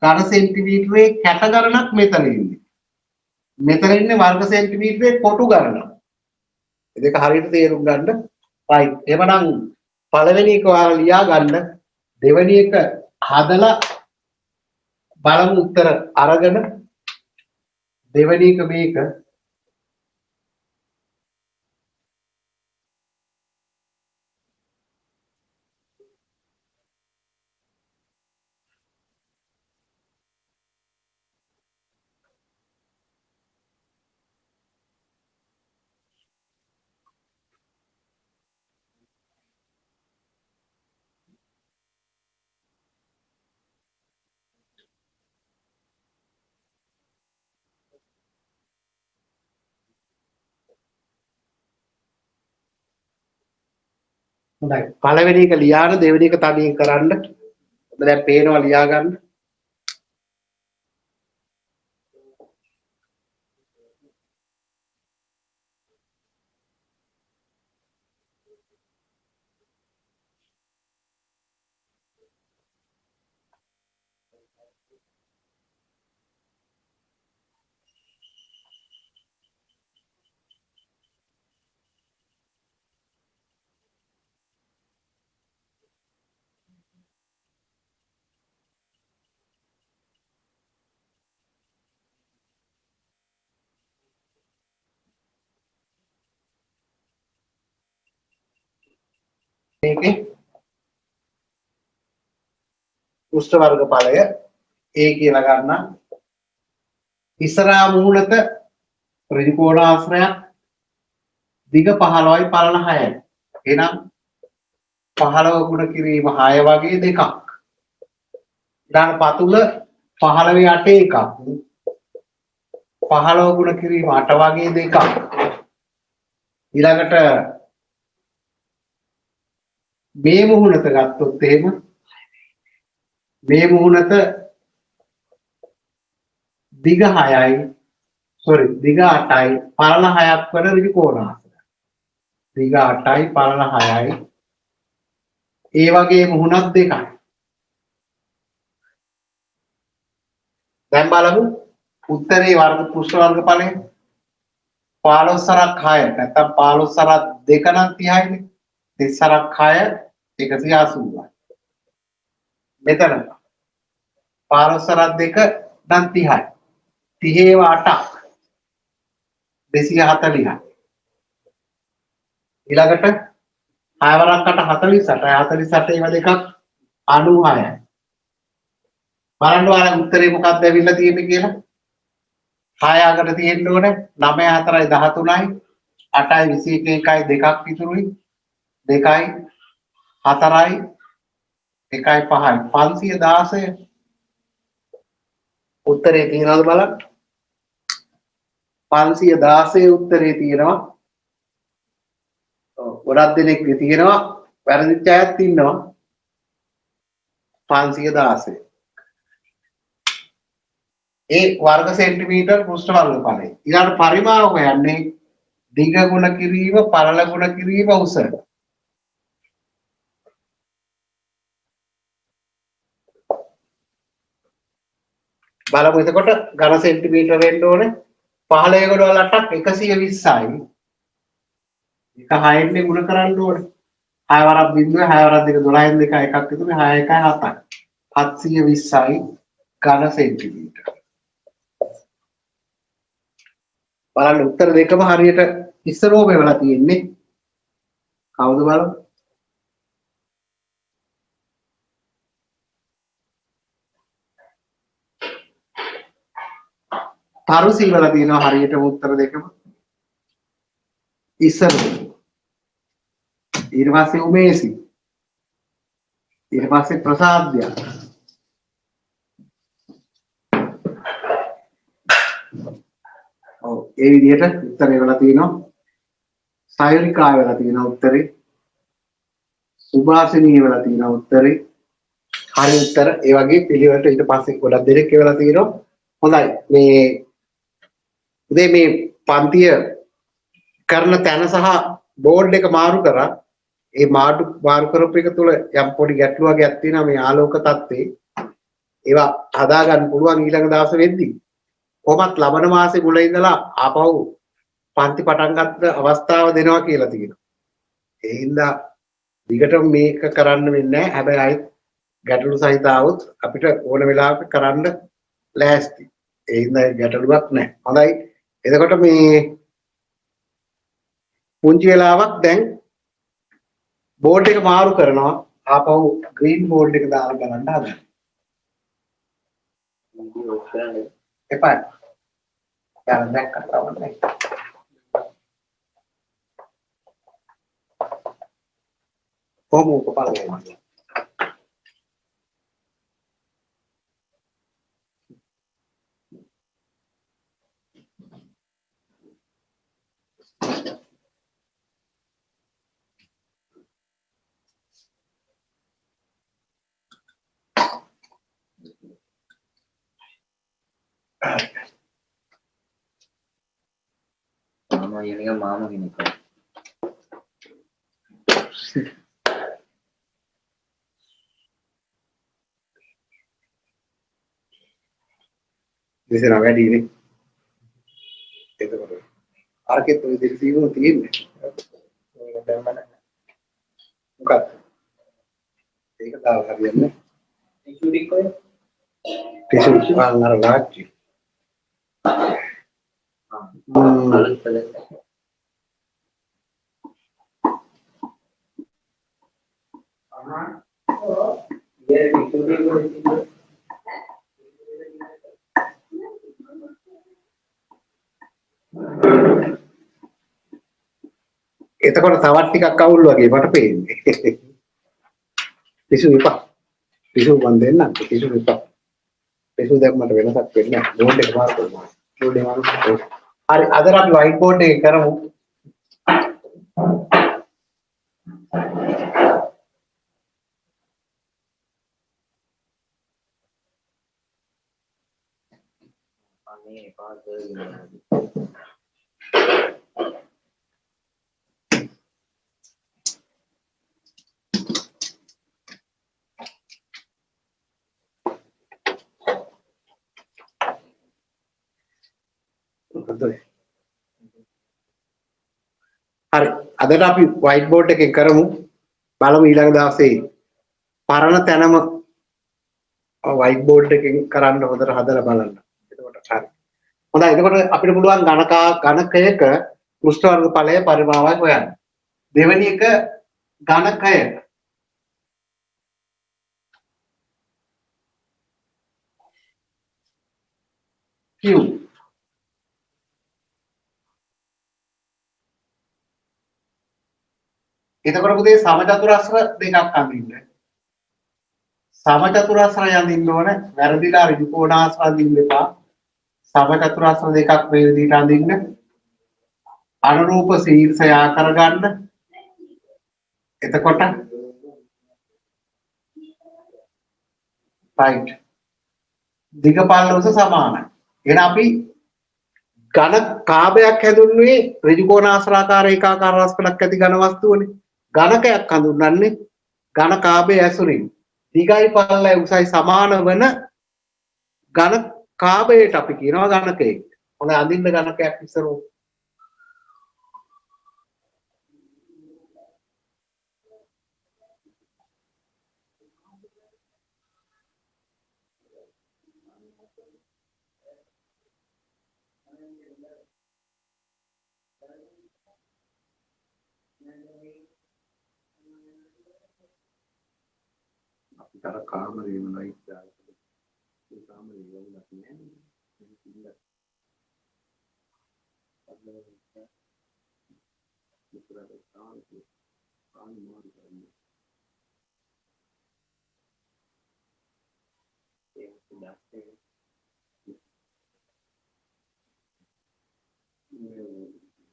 ඝන සෙන්ටිමීටරේ කැට ගණනක් මෙතන ඉන්නේ. මෙතන ඉන්නේ වර්ග සෙන්ටිමීටරේ කොටු ගණනක්. ඒ දෙක හරියට තේරුම් ගන්න. right. එවනම් පළවෙනි එක ඔයාලා ලියා ගන්න. දෙවෙනි එක හදලා බලමු උත්තර අරගෙන දෙවෙනි එක මේක හොඳයි. පළවෙනි එක ලියාන දෙවෙනි එක තනියෙන් කරන්න. දැන් පේනවා ලියා ගන්න. මේකේ පෘෂ්ඨ වර්ගඵලය A කියලා ගන්න. ඉස්සරහා මූලක ත්‍රිකෝණාශ්‍රයක් දිග 15යි පළල 6යි. එහෙනම් 15 ගුණ කිරීම 6 වගේ දෙකක්. ඊළඟ පතුල 15 8 එකක්. 15 ගුණ කිරීම 8 වගේ දෙකක්. ඊළඟට මේ මුහුණත ගත්තොත් එහෙම මේ මුහුණත දිග 6යි දිග 8යි පළල 6ක් වන ත්‍රිකෝණාශ්‍රය. දිග 8යි පළල 6යි ඒ වගේ මුහුණක් දෙකයි. දැන් බලමු උත්තරේ වර්ග පෘෂ්ඨ වර්ගඵලය 15 සරක් 6 නැත්නම් 15 සරක් 2 නම් 30යිනේ. 30 සරක් 6 180යි. මෙතන 15 සරක් 2 නම් 30යි. 30 ඒවා 8ක්. 240යි. ඊළඟට 6 වරක් 8 48යි. 48 ඒවා දෙකක් 96යි. බලන්න ඔයාලා උත්තරේ මොකක්ද ඇවිල්ලා තියෙන්නේ කියලා. 6 අගට තියෙන්න ඕනේ 9 4යි 13යි 8යි 21යි දෙකක් ඉතුරුයි 2යි 4යි 1යි 5යි 516 උත්තරේ තියනවාද බලන්න 516 උත්තරේ තියෙනවා ගොඩක් දෙනෙක් තියෙනවා වැරදිච්ච අයත් ඉන්නවා 516 ඒ වර්ග සෙන්ටිමීටර් පෘෂ්ඨ වර්ගඵලය ඊළඟ පරිමාව හොයන්නේ දිග ගුණ කිරීම පළල ගුණ කිරීම උස බලමු එතකොට ඝන සෙන්ටිමීටර වෙන්න ඕනේ 15 ගොඩවල් 8ක් 120යි එක 6ෙන් ගුණ කරන්න ඕනේ 6 වරක් බිඳුවේ 6 වරක් දෙක 12න් දෙක එකක් ඉතුරුනේ 6 1යි 7යි 720යි ඝන සෙන්ටිමීටර බලන්න උත්තර දෙකම හරියට ඉස්සරෝම වෙලා තියෙන්නේ කවුද බලමු තරුසි වල තියෙනවා හරියටම උත්තර දෙකම ඉස්සරෝ ඊට පස්සේ උමේසි ඊට පස්සේ ප්‍රසාද්‍ය ඔව් ඒ විදිහට උත්තරේ වල තියෙනවා සයුරිකා වල තියෙනවා උත්තරේ සුභාසිනී වල තියෙනවා උත්තරේ හරි උත්තර ඒ වගේ පිළිවෙලට ඊට පස්සේ ගොඩක් දෙනෙක් ඒවලා තියෙනවා හොඳයි මේ උදේ මේ පන්තිය කරන තැන සහ බෝඩ් එක මාරු කරා ඒ මාරු කරපු එක තුල යම් පොඩි ගැටලුවක් තියෙනවා මේ ආලෝක තත්ත්වේ ඒවා හදා ගන්න පුළුවන් ඊළඟ දවසේ වෙද්දී කොහොමත් ලබන මාසේ මුල ඉඳලා ආපහු පන්ති පටන් ගන්න අවස්ථාව දෙනවා කියලා තියෙනවා ඒ හින්දා දිගටම මේක කරන්න වෙන්නේ නැහැ හැබැයි අයිත් ගැටලු සහිත આવොත් අපිට ඕන වෙලාවක කරන්න ලෑස්ති ඒ හින්දා ගැටලුවක් නැහැ හොඳයි එතකොට මේ පුංචි වෙලාවක් දැන් බෝඩ් එක මාරු කරනවා ආපහු ග්‍රීන් බෝඩ් එක දාලා බලන්න හදන්න. එපා. යාළුවා දැක්කට අවුලයි. කොහොම උපපාරයි. Mama ini kan mama gini kan. Bisa nak වැඩි නේ. එතකොට අරකෙත් ඔය දෙක තියෙනවා තියෙන්නේ. ඒක දැන් මම මොකක්ද? ඒක දාලා හරියන්නේ. ටිෂු ටික ඔය. ටිෂු අර ලාච්චි. එතකොට තවත් ටිකක් අවුල් වගේ මට පේන්නේ. ටිෂු විපා. ටිෂු මන් දෙන්නම්. ටිෂු විපා. ටිෂු දැම්මට වෙනසක් වෙන්නේ නැහැ. බෝඩ් එක මාරු කරනවා. බෝඩ් එක මාරු කරනවා. හරි අද අපි වයිට් බෝඩ් එක කරමු. Ini pada ini. හරි අදට අපි වයිට් බෝඩ් එකෙන් කරමු බලමු ඊළඟ දවසේ පරණ තැනම වයිට් බෝඩ් එකෙන් කරන්න හොඳට හදලා බලන්න එතකොට හරි හොඳයි එතකොට අපිට පුළුවන් ඝනකයක පෘෂ්ඨ වර්ග ඵලය පරිමාවයි හොයන්න. දෙවෙනි එක ඝනකය Q. එතකොට පුතේ සමචතුරස්‍ර දෙකක් අඳින්න. සමචතුරස්‍රය අඳින්න ඕන. වැරදිලා ඍජු කෝණාස්‍ර අඳින්න එපා. සමචතුරස්‍ර දෙකක් මේ විදිහට අඳින්න. අනුරූප ශීර්ෂය ආකර ගන්න. එතකොට right දිග පළල උස සමානයි. එහෙනම් අපි ඝන කාභයක් හැදුන්නේ ඍජු කෝණාශ්‍රාකාර ඒකාකාර රස්කලක් ඇති ඝන වස්තුවනේ. ඝනකයක් හඳුන්වන්නේ ඝන කාභය ඇසුරින්. දිගයි පළලයි උසයි සමාන වන ඝන කාභයට අපි කියනවා ඝනකයක්. හොඳ අඳින්න ඝනකයක් ඉස්සරෝ. අපිට කාමරේම ලයිට් දාලා ඒ කාමරේ වුණත් නෑ.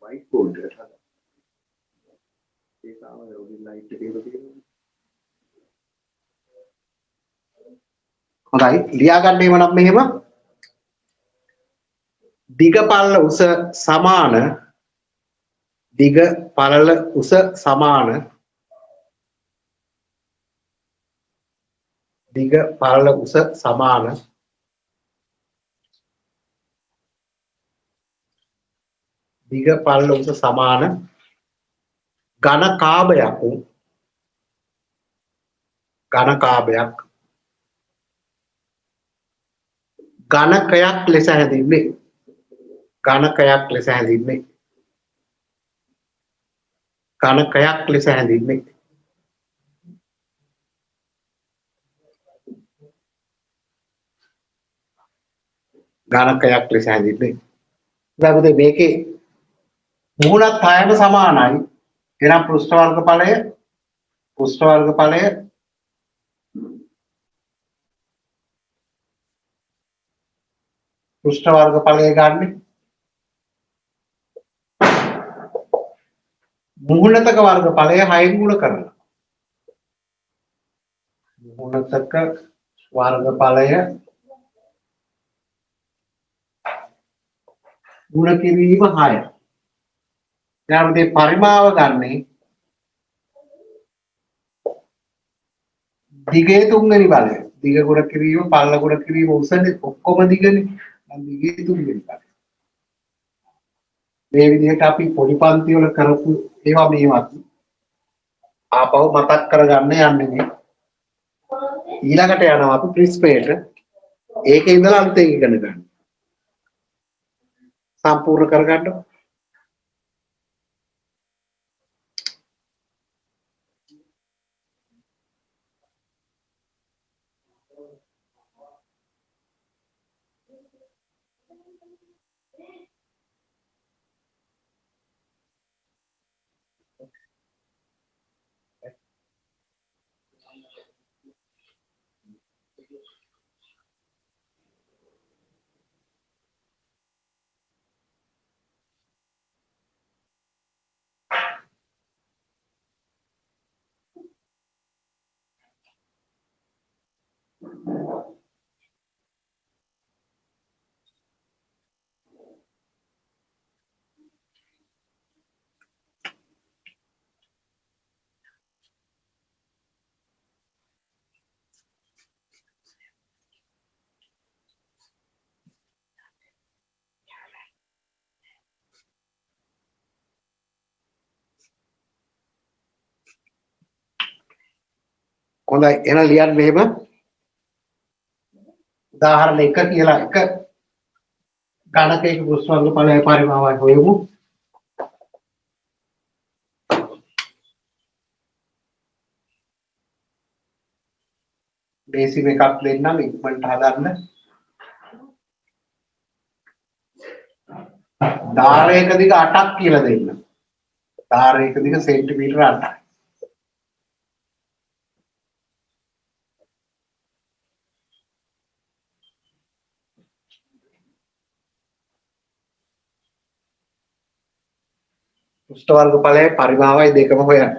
white board එකට හදන්න. ඒ කාමරේ උඩින් ලයිට් එක තියෙනවා. හොඳයි ලියා ගන්න එහෙම නම් මෙහෙම දිග පළල උස සමාන දිග පළල උස සමාන දිග පළල උස සමාන දිග පළල උස සමාන ඝන කාභයක් ඝනකයක් ලෙස හැඳින්වේ. ඝනකයක් ලෙස හැඳින්වේ. ඝනකයක් ලෙස හැඳින්වේ. ඝනකයක් ලෙස හැඳින්වේ. ඊළඟට මේකේ මුහුණත් හයම සමානයි. එහෙනම් පෘෂ්ඨ වර්ගඵලය පෘෂ්ඨ වර්ගඵලය ගන්න. මුහුණතක වර්ගඵලය 6 ගුණ කරනවා. මුහුණතක වර්ගඵලය ගුණ කිරීම 6. ඊළඟට මේ පරිමාව ගන්නේ දිගේ තුන්වෙනි බලය. දිග ගුණ කිරීම පළල ගුණ කිරීම උසනේ ඔක්කොම දිගනේ. දිගේ තුන්වෙනි බලය. මේ විදිහට අපි පොඩි පන්ති වල කරපු ඒවා මේවත් ආපහු මතක් කරගන්න යන්නේ නේ. ඊළඟට යනවා අපි ප්‍රිස්පේට. ඒකේ ඉඳලා අලුතෙන් ඉගෙන ගන්න. සම්පූර්ණ කරගන්න. හොඳයි එහෙනම් ලියන්න මෙහෙම උදාහරණ 1 කියලා එක ගණකයක පෘෂ්ඨ වර්ග ඵලය පරිමාවයි හොයමු. බේසික් එකක් දෙන්නම් ඉක්මනට හදන්න. ධාරයක දිග 8ක් කියලා දෙන්න. ධාරයක දිග සෙන්ටිමීටර 8යි. පෘෂ්ඨ වර්ග ඵලයයි පරිමාවයි දෙකම හොයන්න.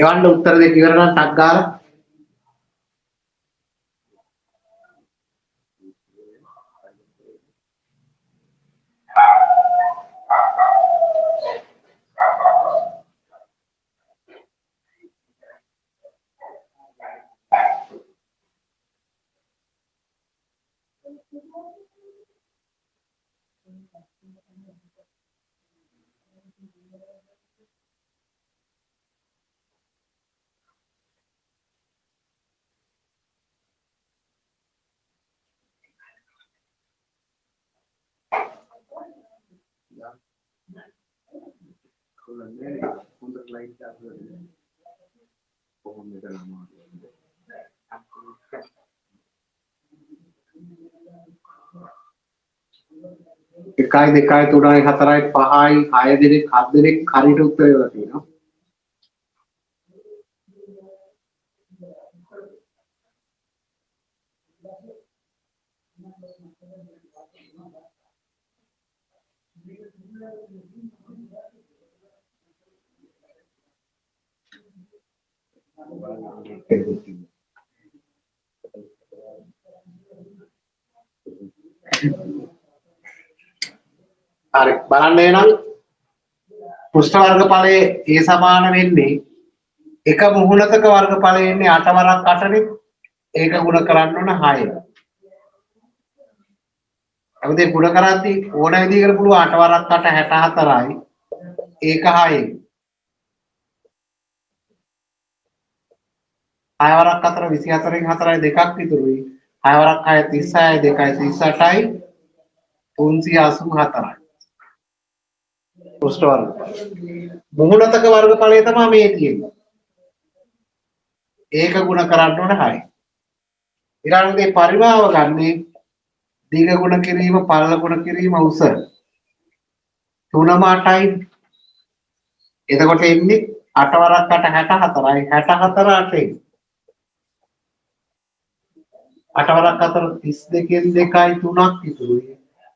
එවන්න උත්තර දෙක ඉවර නම් ටක් ගාලා එකයි දෙකයි තුනයි හතරයි පහයි හය දෙනෙක් හත් දෙනෙක් හරියට උත්තර දෙලා තියෙනවා. හරි බලන්න එහෙනම් පෘෂ්ඨ වර්ගඵලයේ ඒ සමාන වෙන්නේ එක මුහුණතක වර්ගඵලය එන්නේ 8 වරක් 8නේ. ඒක ගුණ කරන්න ඕන 6. අපිට ගුණ කරද්දී ඕන විදිහකට පුළුවන් 8 වරක් 8 64යි. ඒක 6යි. 6 වරක් 4 24න් 4යි දෙකක් ඉතුරුයි. 6 වරක් 6 36යි 2යි 38යි 384යි. පෘෂ්ඨ වර්ගඵලය. මුහුණතක වර්ගඵලය තමයි මේ තියෙන්නේ. ඒක ගුණ කරන්න ඕන 6. ඊළඟට පරිමාව ගන්නේ දිග ගුණ කිරීම පළල ගුණ කිරීම උස 3ම 8යි. එතකොට එන්නේ 8 වරක් 8 64යි 64 8යි. 8 වරක් 4 32න් 2යි 3ක් ඉතුරුයි.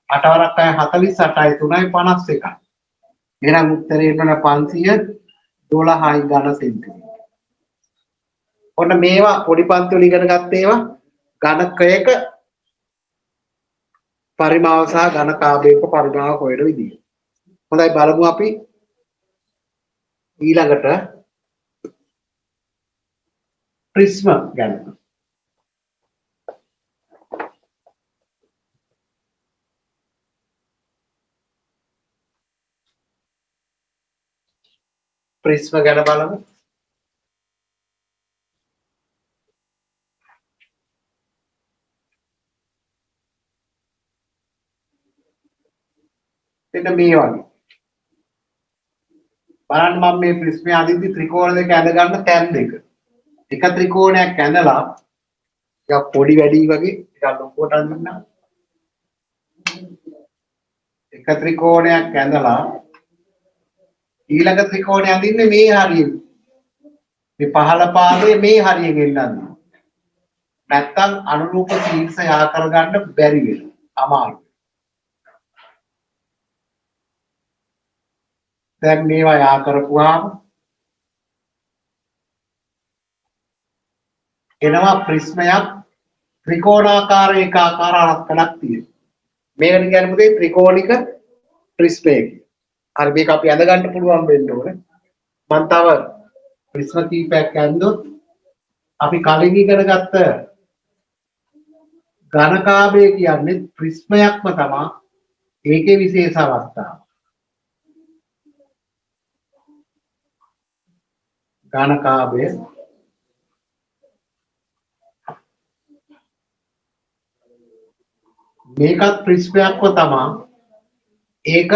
8 වරක් 6 48යි 3යි 51යි. එහෙනම් උත්තරේ එන්න 512යි ඝන සෙන්ටිමීටර. ඔන්න මේවා පොඩි පන්ති වල ඉගෙන ගත්ත ඒවා ඝනකයක පරිමාව සහ ඝනකාභයක පරිමාව හොයන විදිය. හොඳයි බලමු අපි ඊළඟට ප්‍රිස්ම ගැන. ප්‍රිස්ම ගැන බලමු. එන්න මේ වගේ. බලන්න මම මේ ප්‍රිස්මේ අදින්දි ත්‍රිකෝණ දෙක ඇඳ ගන්න තැන් දෙක. එක ත්‍රිකෝණයක් ඇඳලා ටිකක් පොඩි වැඩි වගේ ටිකක් ලොකුවට අඳින්න. එක ත්‍රිකෝණයක් ඇඳලා ඊළඟ ත්‍රිකෝණය අඳින්නේ මේ හරියෙන්. මේ පහළ පාදයේ මේ හරියෙන් එන්නන්නේ. නැත්තම් අනුරූප සීර්ෂ යා කරගන්න බැරි වෙනවා. අමාරුයි. දැන් මේවා යා කරපුවාම එනවා ප්‍රිස්මයක් ත්‍රිකෝණාකාර ඒකාකාර අලක්කඩක් තියෙනවා. මේකට කියන්නේ පුතේ ත්‍රිකෝණික ප්‍රිස්මය කියලා. හරි මේක අපි අඳ ගන්න පුළුවන් වෙන්න ඕනේ. මම තව ප්‍රිස්ම කීපයක් ඇන්දොත් අපි කලින් ඉගෙන ගත්ත ඝනකාභය කියන්නේ ප්‍රිස්මයක්ම තමයි. ඒකේ විශේෂ අවස්ථාව. ඝනකාභය මේකත් ප්‍රිස්මයක්ම තමයි. ඒක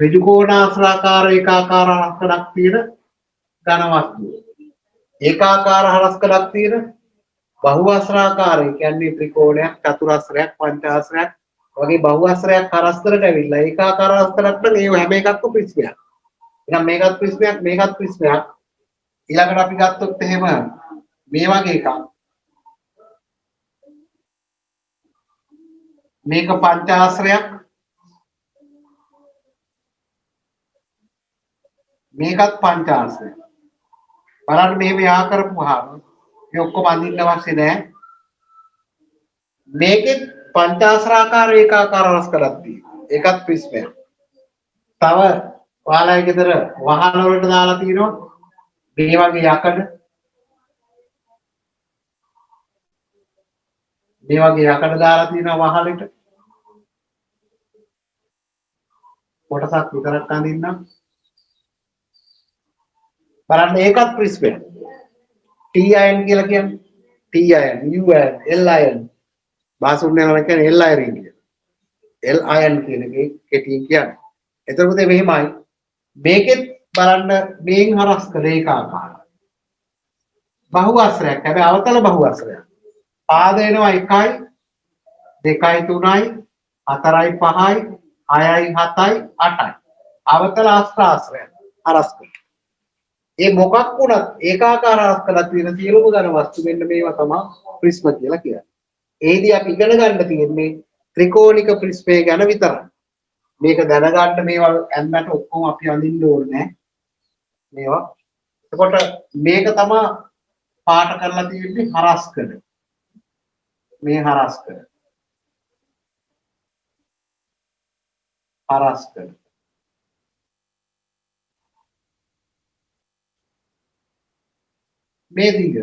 ඍජු කෝණාශ්‍රාකාර ඒකාකාර හරස්කඩක් තියෙන ඝන වස්තුව. ඒකාකාර හරස්කඩක් තියෙන බහුවස්ත්‍රාකාරය කියන්නේ ත්‍රිකෝණයක්, චතුරස්‍රයක්, පංචාස්‍රයක් වගේ බහුවස්ත්‍රයක් හරස්කඩට ඇවිල්ලා ඒකාකාර හරස්කඩක් නම් ඒ හැම එකක්ම ප්‍රිස්මයක්. එහෙනම් මේකත් ප්‍රිස්මයක්, මේකත් ප්‍රිස්මයක්. ඊළඟට අපි ගත්තොත් එහෙම මේ වගේ එකක්. මේක පංචාස්රයක්, මේකත් පංචාස්රයක්. බලන්න මෙහෙම යා කරපුවාම මේ ඔක්කොම අඳින්න අවශ්‍ය නැහැ. මේකෙත් පංචාස්රාකාර ඒකාකාර රසකඩක් තියෙනවා. ඒකත් ප්‍රිස්මයක්. තව ඔයාලගේ ගෙදර වහල වලට දාලා තියෙනවා මේ වගේ යකඩ. මේ වගේ යකඩ දාලා තියෙනවා වහලෙට. කොටසක් විතරක් අඳින්නම්. බලන්න ඒකත් ප්‍රිස්මයක්. T iron කියලා කියන්නේ T iron, U iron, L iron. බාසුන්නේ නම් කියන්නේ L iron කියලා. L iron කියන එකේ කෙටියෙන් කියන්නේ. එතකොට මෙහෙමයි. මේකෙත් බලන්න මේන් හරස් කළ ඒකාකාරයි. බහුවස්ත්‍රයක්. හැබැයි අවතල බහුවස්ත්‍රයක්. පාද එනවා 1යි 2යි 3යි 4යි 5යි 6යි 7යි 8යි. අවතල ආශ්‍රාශ්‍රය හරස් කළ. ඒ මොකක් වුණත් ඒකාකාර හරස්කඩක් තියෙන සියලුම ඝන වස්තු මෙන්න මේවා තමයි ප්‍රිස්ම කියලා කියන්නේ. ඒදී අපි ඉගෙන ගන්න තියෙන්නේ ත්‍රිකෝණික ප්‍රිස්මය ගැන විතරයි. මේක දැනගන්න මේවා ඇන්නට ඔක්කොම අපි අඳින්න ඕනේ නැහැ. මේවා. එතකොට මේක තමයි පාට කරලා තියෙන්නේ හරස්කඩ. මේ හරස්කඩ. හරස්කඩ. මේ දිග.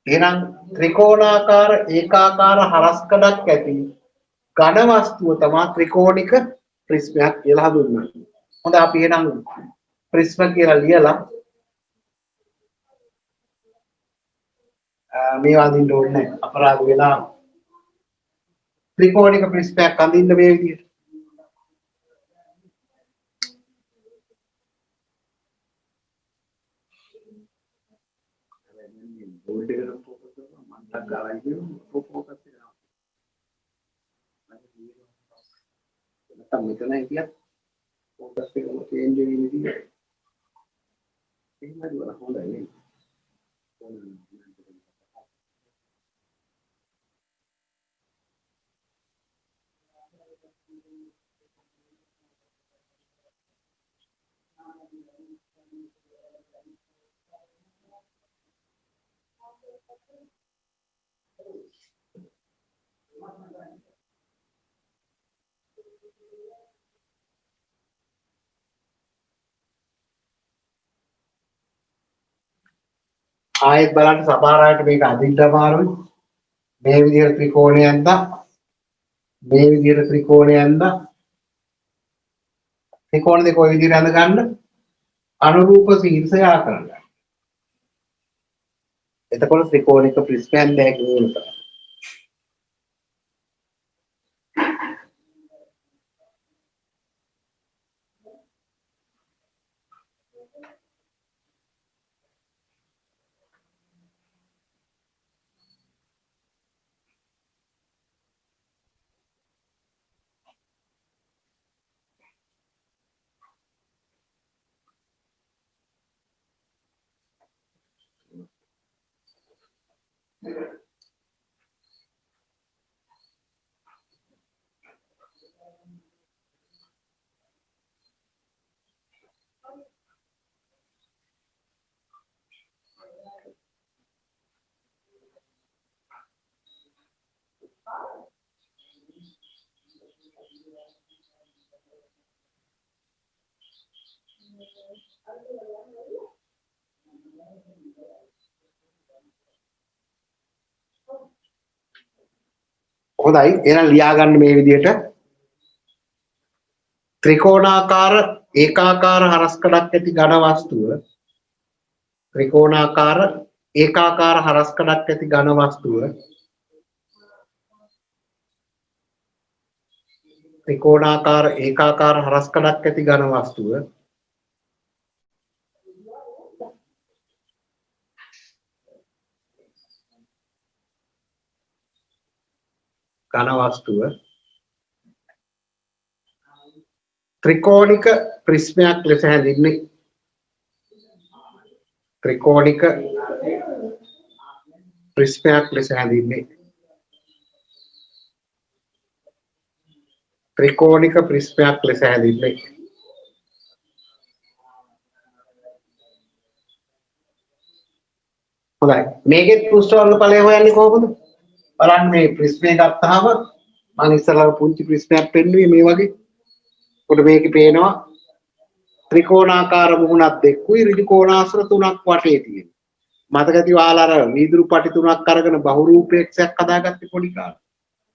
එහෙනම් ත්‍රිකෝණාකාර ඒකාකාර හරස්කඩක් ඇති ඝන වස්තුව තමයි ත්‍රිකෝණික ප්‍රිස්මයක් කියලා හඳුන්වන්නේ. හොඳ අපි එහෙනම් ප්‍රිස්ම කියලා ලියලා මේවා අඳින්න ඕනේ නැහැ. අපරාධ වෙලා ත්‍රිකෝණික ප්‍රිස්මයක් අඳින්න මේ විදිහට. බෝඩ් එකට ફોකස් කරනවා මම ටක් ගාලා ඉතින් ફોකස් කරනවා. නැත්නම් මෙතන හිටියත් ફોකස් එක චේන්ජ් වෙන්නේ ඉතින්. එහෙමද වල හොඳයි නේ. ආයෙත් බලන්න සමහර අයට මේක අදින්න අමාරුයි. මේ විදිහට ත්‍රිකෝණය ඇඳලා මේ විදිහට ත්‍රිකෝණය ඇඳලා ත්‍රිකෝණ දෙක ওই විදිහට අඳ ගන්න අනුරූප ශීර්ෂය ආකරන්න. එතකොට ත්‍රිකෝණික ප්‍රිස්මයක් දැක්වෙන්න තමයි. හොඳයි එහෙනම් ලියා ගන්න මේ විදිහට ත්‍රිකෝණාකාර ඒකාකාර හරස්කඩක් ඇති ඝන වස්තුව ත්‍රිකෝණාකාර ඒකාකාර හරස්කඩක් ඇති ඝන වස්තුව ත්‍රිකෝණාකාර ඒකාකාර හරස්කඩක් ඇති ඝන වස්තුව ත්‍රිකෝණික ප්‍රිස්මයක් ලෙස හැඳින්වේ. ත්‍රිකෝණික ප්‍රිස්මයක් ලෙස හැඳින්වේ. ත්‍රිකෝණික ප්‍රිස්මයක් ලෙස හැඳින්වේ. හොඳයි මේකෙත් පෘෂ්ඨ වර්ග ඵලය හොයන්නේ කොහොමද? බලන්න මේ ප්‍රිස්මය ගත්තාම මම ඉස්සරලා පුංචි ප්‍රිස්මයක් පෙන්නුවේ මේ වගේ. උඩ මේකේ පේනවා ත්‍රිකෝණාකාර මුහුණක් දෙකකුයි ඍජු කෝණාශ්‍ර තුනක් වටේ තියෙනවා. මතක ඇති ඔයාලා අර වීදුරු පටි තුනක් අරගෙන බහුරූපේක්ෂයක් හදාගත්තේ පොඩි කාලේ.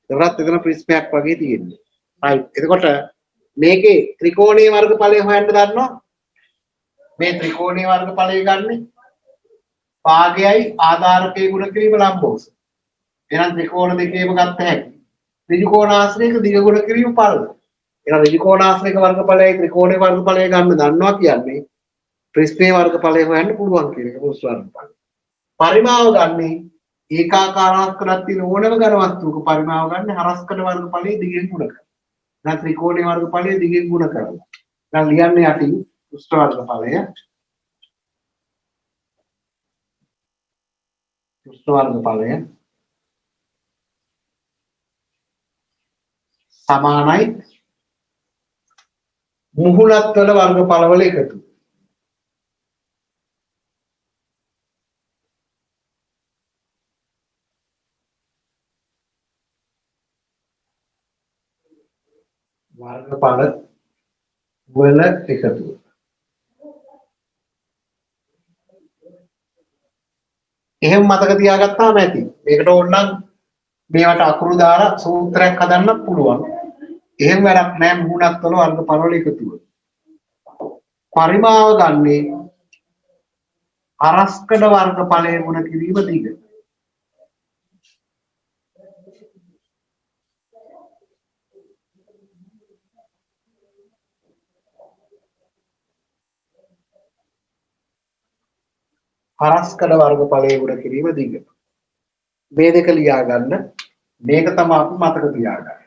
ඒකත් එතන ප්‍රිස්මයක් වගේ තියෙන්නේ. right. එතකොට මේකේ ත්‍රිකෝණීය වර්ගඵලය හොයන්න දන්නවා. මේ ත්‍රිකෝණීය වර්ගඵලය ගන්නේ භාගයයි ආධාරකයේ ගුණ කිරීම ලම්බෝස. එහෙනම් ත්‍රිකෝණ දෙකේම ගත්ත හැකි. ඍජු කෝණාශ්‍රයක දිග ගුණ කිරීම පළල. එහෙනම් ඍජු කෝණාශ්‍රයක වර්ගඵලයයි ත්‍රිකෝණයේ වර්ගඵලය ගන්න දන්නවා කියන්නේ ප්‍රිස්මයේ වර්ගඵලය හොයන්න පුළුවන් කියන එක පෘෂ්ඨ වර්ගඵලය. පරිමාව ගන්නේ ඒකාකාරාස්කඩක් තියෙන ඕනම ඝන වස්තුවක පරිමාව ගන්න හරස්කඩ වර්ගඵලයේ දිගෙන් ගුණ කරනවා. නැත්නම් ත්‍රිකෝණයේ වර්ගඵලයේ දිගෙන් ගුණ කරනවා. දැන් ලියන්නේ යටින් පෘෂ්ඨ වර්ගඵලය පෘෂ්ඨ වර්ගඵලය සමානයි මුහුණත් වල වර්ගඵලවල එකතු. වර්ගඵල වල එකතු. එහෙම මතක තියාගත්තාම ඇති. මේකට ඕනනම් මේවට අකුරු දාලා සූත්‍රයක් හදන්න පුළුවන්. එහෙම වැඩක් නැහැ මුහුණත් වල වර්ගඵල වල එකතුව. පරිමාව ගන්නේ හරස්කඩ වර්ගඵලයේ ගුණ කිරීම දිග. හරස්කඩ වර්ගඵලයේ ගුණ කිරීම දිග. මේ දෙක ලියා ගන්න. මේක තමයි අපි මතක තියාගන්න.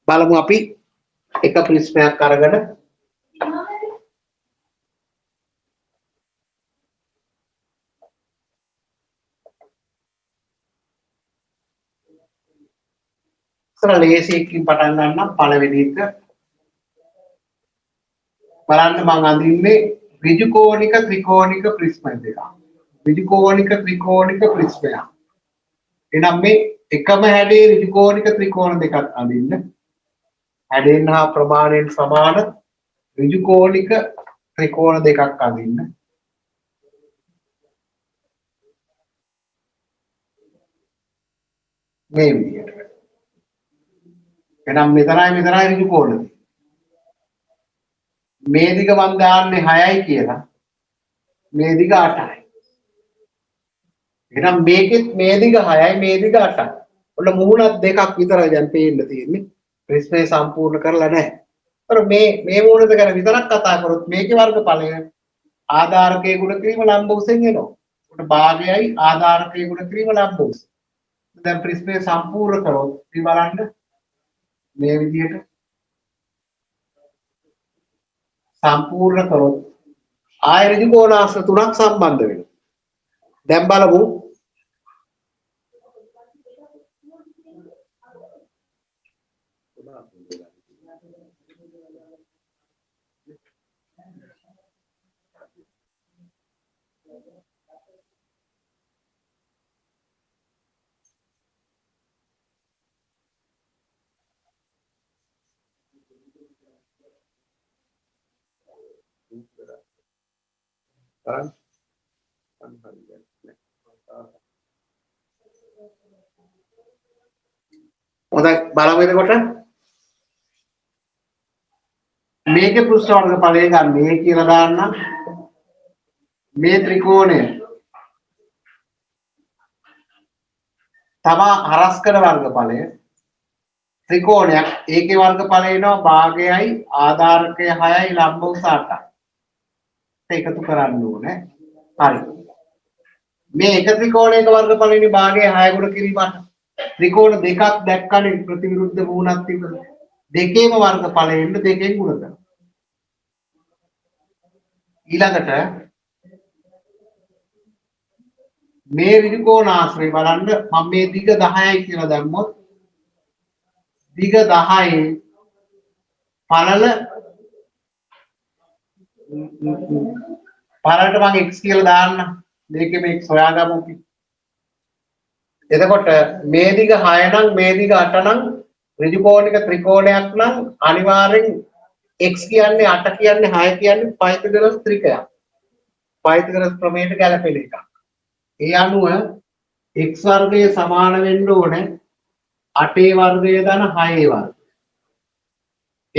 බලමු අපි එක ප්‍රිස්මයක් අරගෙන ලේසියකින් පටන් ගන්නම්. පළවෙනි එක බලන්න මම අඳින්නේ ඍජු කෝණික ත්‍රිකෝණික ප්‍රිස්ම දෙකක්. ඍජු කෝණික ත්‍රිකෝණික ප්‍රිස්මයක්. එහෙනම් මේ එකම හැඩේ ඍජු කෝණික ත්‍රිකෝණ දෙකක් අඳින්න. හැඩෙන් හා ප්‍රමාණයෙන් සමාන ඍජු කෝණික ත්‍රිකෝණ දෙකක් අඳින්න. මේ විදිහට. එහෙනම් මෙතනයි ඍජු කෝණ. මේ දිග මම දාන්නේ 6යි කියලා. මේ දිග 8යි. එහෙනම් මේකෙත් මේ දිග 6යි මේ දිග 8යි. ඔන්න මුහුණක් දෙකක් විතරයි දැන් පේන්න තියෙන්නේ. ප්‍රශ්නේ සම්පූර්ණ කරලා නැහැ. ඒතර මේ මූලද ගැන විතරක් කතා කරොත් මේකේ වර්ගඵලය ආධාරකයේ ගුණ කිරීම ලම්බ උසෙන් එනවා. උඩ භාගයයි ආධාරකයේ ගුණ කිරීම ලම්බ උස. දැන් ප්‍රශ්නේ සම්පූර්ණ කරොත් ඉතින් බලන්න මේ විදිහට සම්පූර්ණ කරොත් ආය ඍජු කෝණාශ්‍ර තුනක් සම්බන්ධ වෙනවා. දැන් බලමු හොඳයි බලමු එතකොට මේකේ පෘෂ්ඨ වර්ගඵලය ගන්න මේ කියලා දාන්න මේ ත්‍රිකෝණය තමා හරස්කඩ වර්ගඵලය ත්‍රිකෝණයක් ඒකේ වර්ගඵලය එනවා භාගයයි ආධාරකය 6යි ලම්බ උස 8යි එකතු කරන්න ඕනේ හරි මේ එක ත්‍රිකෝණයක වර්ගඵලයනේ භාගය 6 ගුණ කිරීමට ත්‍රිකෝණ දෙකක් දැක්කනේ ප්‍රතිවිරුද්ධ මූණක් තිබුණා දෙකේම වර්ගඵලය එන්න දෙකෙන් ගුණ කරනවා ඊළඟට මේ ඍජු කෝණාශ්‍රය බලන්න මම මේ දිග 10යි කියලා දැම්මොත් දිග 10යි පළල පළලට මම x කියලා දාන්න මේකේ මේ x හොයාගමු අපි එතකොට මේ දිග 6 නම් මේ දිග 8 නම් ඍජු කෝණික ත්‍රිකෝණයක් නම් අනිවාර්යෙන් x කියන්නේ 8 කියන්නේ 6 කියන්නේ පයිතගොරස් ත්‍රිකයක් පයිතගොරස් ප්‍රමේයට ගැලපෙන එකක් ඒ අනුව x වර්ගය සමාන වෙන්න ඕනේ 8 වර්ගය ධන 6 වර්ගය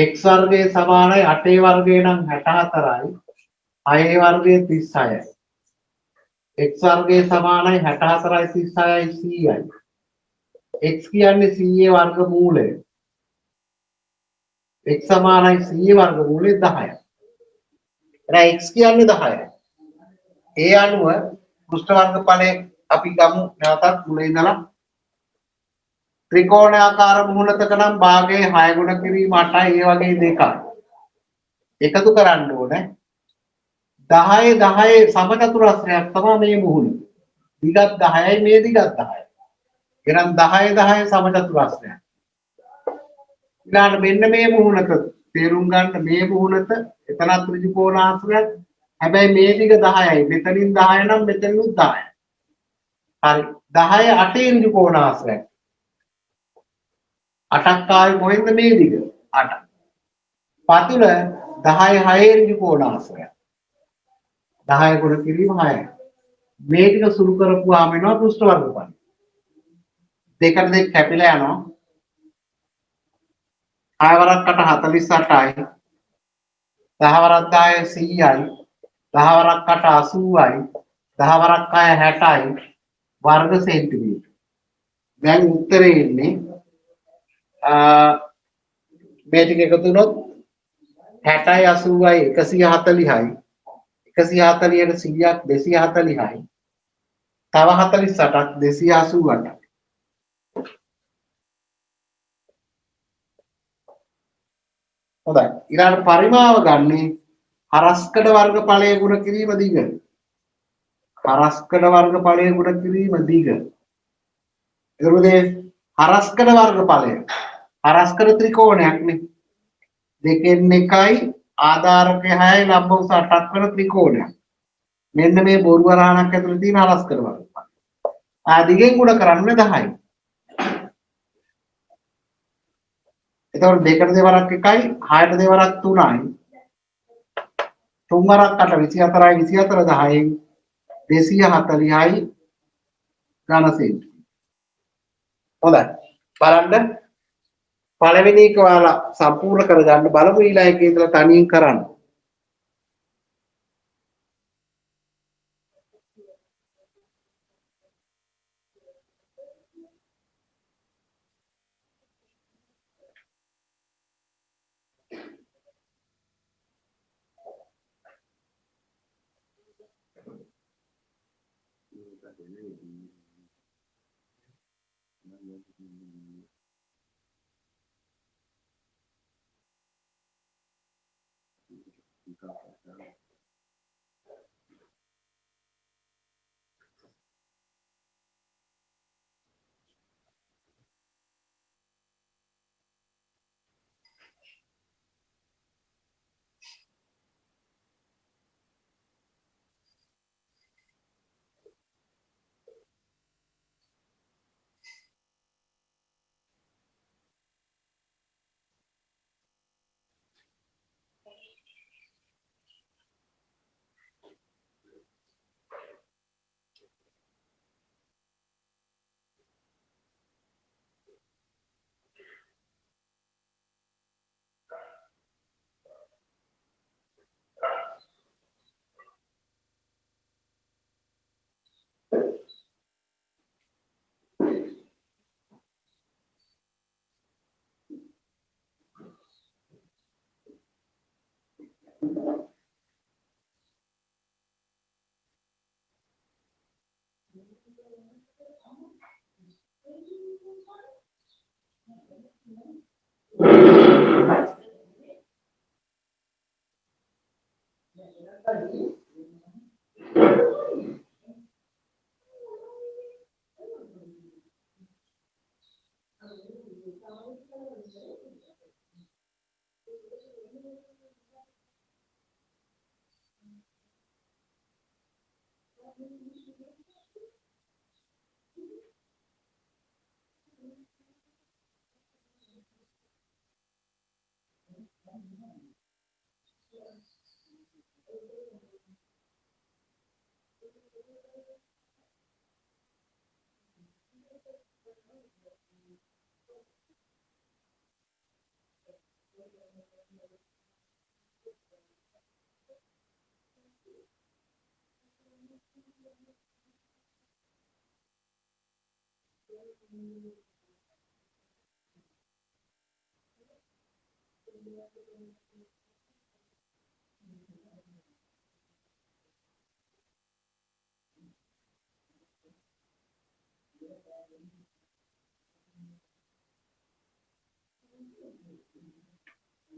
x වර්ගය සමානයි 8 වර්ගය නම් 64යි 6 වර්ගය 36යි x වර්ගය සමානයි 64යි 36යි 100යි x කියන්නේ 100 වර්ගමූලය x සමානයි 100 වර්ගමූලය 10යි එහෙනම් x කියන්නේ 10යි ඒ අනුව පෘෂ්ඨ වර්ගඵලය අපි ගමු නැවතත් මුල ඉඳලා ත්‍රිකෝණාකාර මුහුණතක නම් භාගයේ 6 ගුණ කිරීම 8යි ඒ වගේ දෙකක් එකතු කරන්න ඕනේ 10 10 සමචතුරස්‍රයක් තමයි මේ මුහුණ දිගත් 10යි මේ දිගත් 10යි එහෙනම් 10 10 සමචතුරස්‍රයක් ඊළඟ මෙන්න මේ මුහුණත තේරුම් ගන්න මේ මුහුණත එතනත් ඍජු කෝණාශ්‍රයක් හැබැයි මේ දිග 10යි මෙතනින් 10 නම් මෙතනිනුත් 10යි හරි 10 8 ඍජු කෝණාශ්‍රයක් 8ක් ආවේ කොහෙන්ද මේ දිග 8 පතුල 10 6 ඍජු කෝණාශ්‍රයක් 10 ගුණ කිරීම 6යි මේ ටික සුළු කරපුවාම එනවා පෘෂ්ඨ වර්ගඵලය දෙකට දෙක කැපිලා යනවා 6 වරක් 8 48යි 10 වරක් 10 100යි 10 වරක් 8 80යි 10 වරක් 6 60යි වර්ග සෙන්ටිමීටර දැන් උත්තරේ ඉන්නේ මේ ටික එකතු වුණොත් 60යි 80යි 140යි 140ට 100ක් 240යි තව 48ක් 288යි හොඳයි ඊළඟ පරිමාව ගන්නේ හරස්කඩ වර්ගඵලයේ ගුණ කිරීම දිග හරස්කඩ වර්ගඵලයේ ගුණ කිරීම දිග එතකොට හරස්කඩ වර්ගඵලය හරස්කඩ ත්‍රිකෝණයක් නේ දෙකෙන් එකයි ආධාරකය 6යි ලම්බ උස 8ක් වෙන ත්‍රිකෝණයක් මෙන්න මේ බොරු වරහණක් ඇතුළේ තියෙන හරස්කඩ වර්ගඵලය දිගෙන් ගුණ කරන්නේ 10යි එතකොට දෙකට දෙවරක් 1යි 6ට දෙවරක් 3යි 3 වරක් 8 24යි 24 10න් 240යි ඝන සෙන්ටිමීටර. හොඳයි. බලන්න පළවෙනි එක ඔයාලා සම්පූර්ණ කරගන්න බලමු ඊළඟ එකේ ඉඳලා තනියෙන් කරන්න.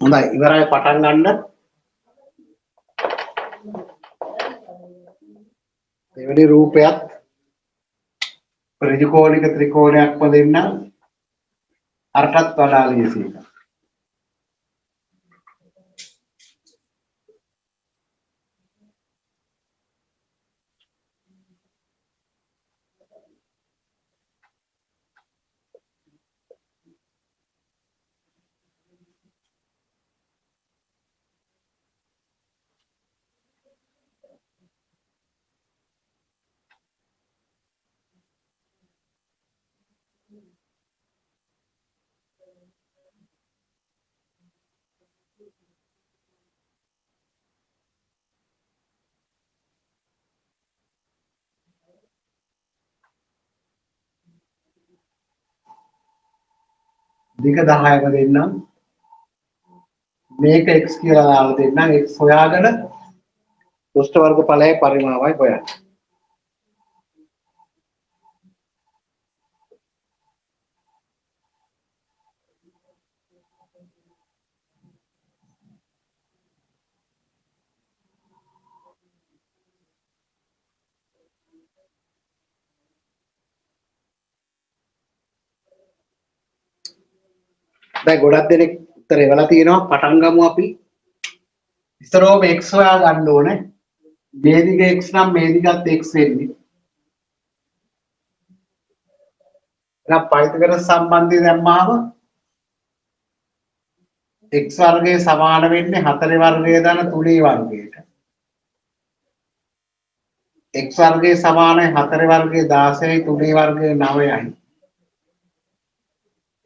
හොඳයි ඉවරයි පටන් ගන්න. දෙවෙනි රූපයත් ඍජුකෝණික ත්‍රිකෝණයක්ම දෙන්න අරටත් වඩා ලේසියි. දිග 10ක දෙන්නම්. මේක x කියලා දාලා දෙන්නම්. x හොයාගෙන දුෂ්ට වර්ගඵලයේ පරිමාවයි හොයන්න. දැන් ගොඩක් දෙනෙක් උත්තර එවලා තියෙනවා. පටන් ගමු අපි. ඉස්සරෝම x හොයා ගන්න ඕනේ. මේ දිග x නම් මේ දිගත් x වෙන්නේ. එහෙනම් පයිතගොරස් සම්බන්ධය දැම්මාම x වර්ගය සමාන වෙන්නේ 4 වර්ගය දන 3 වර්ගයට. x වර්ගය සමානයි 4 වර්ගය 16යි 3 වර්ගය 9යි.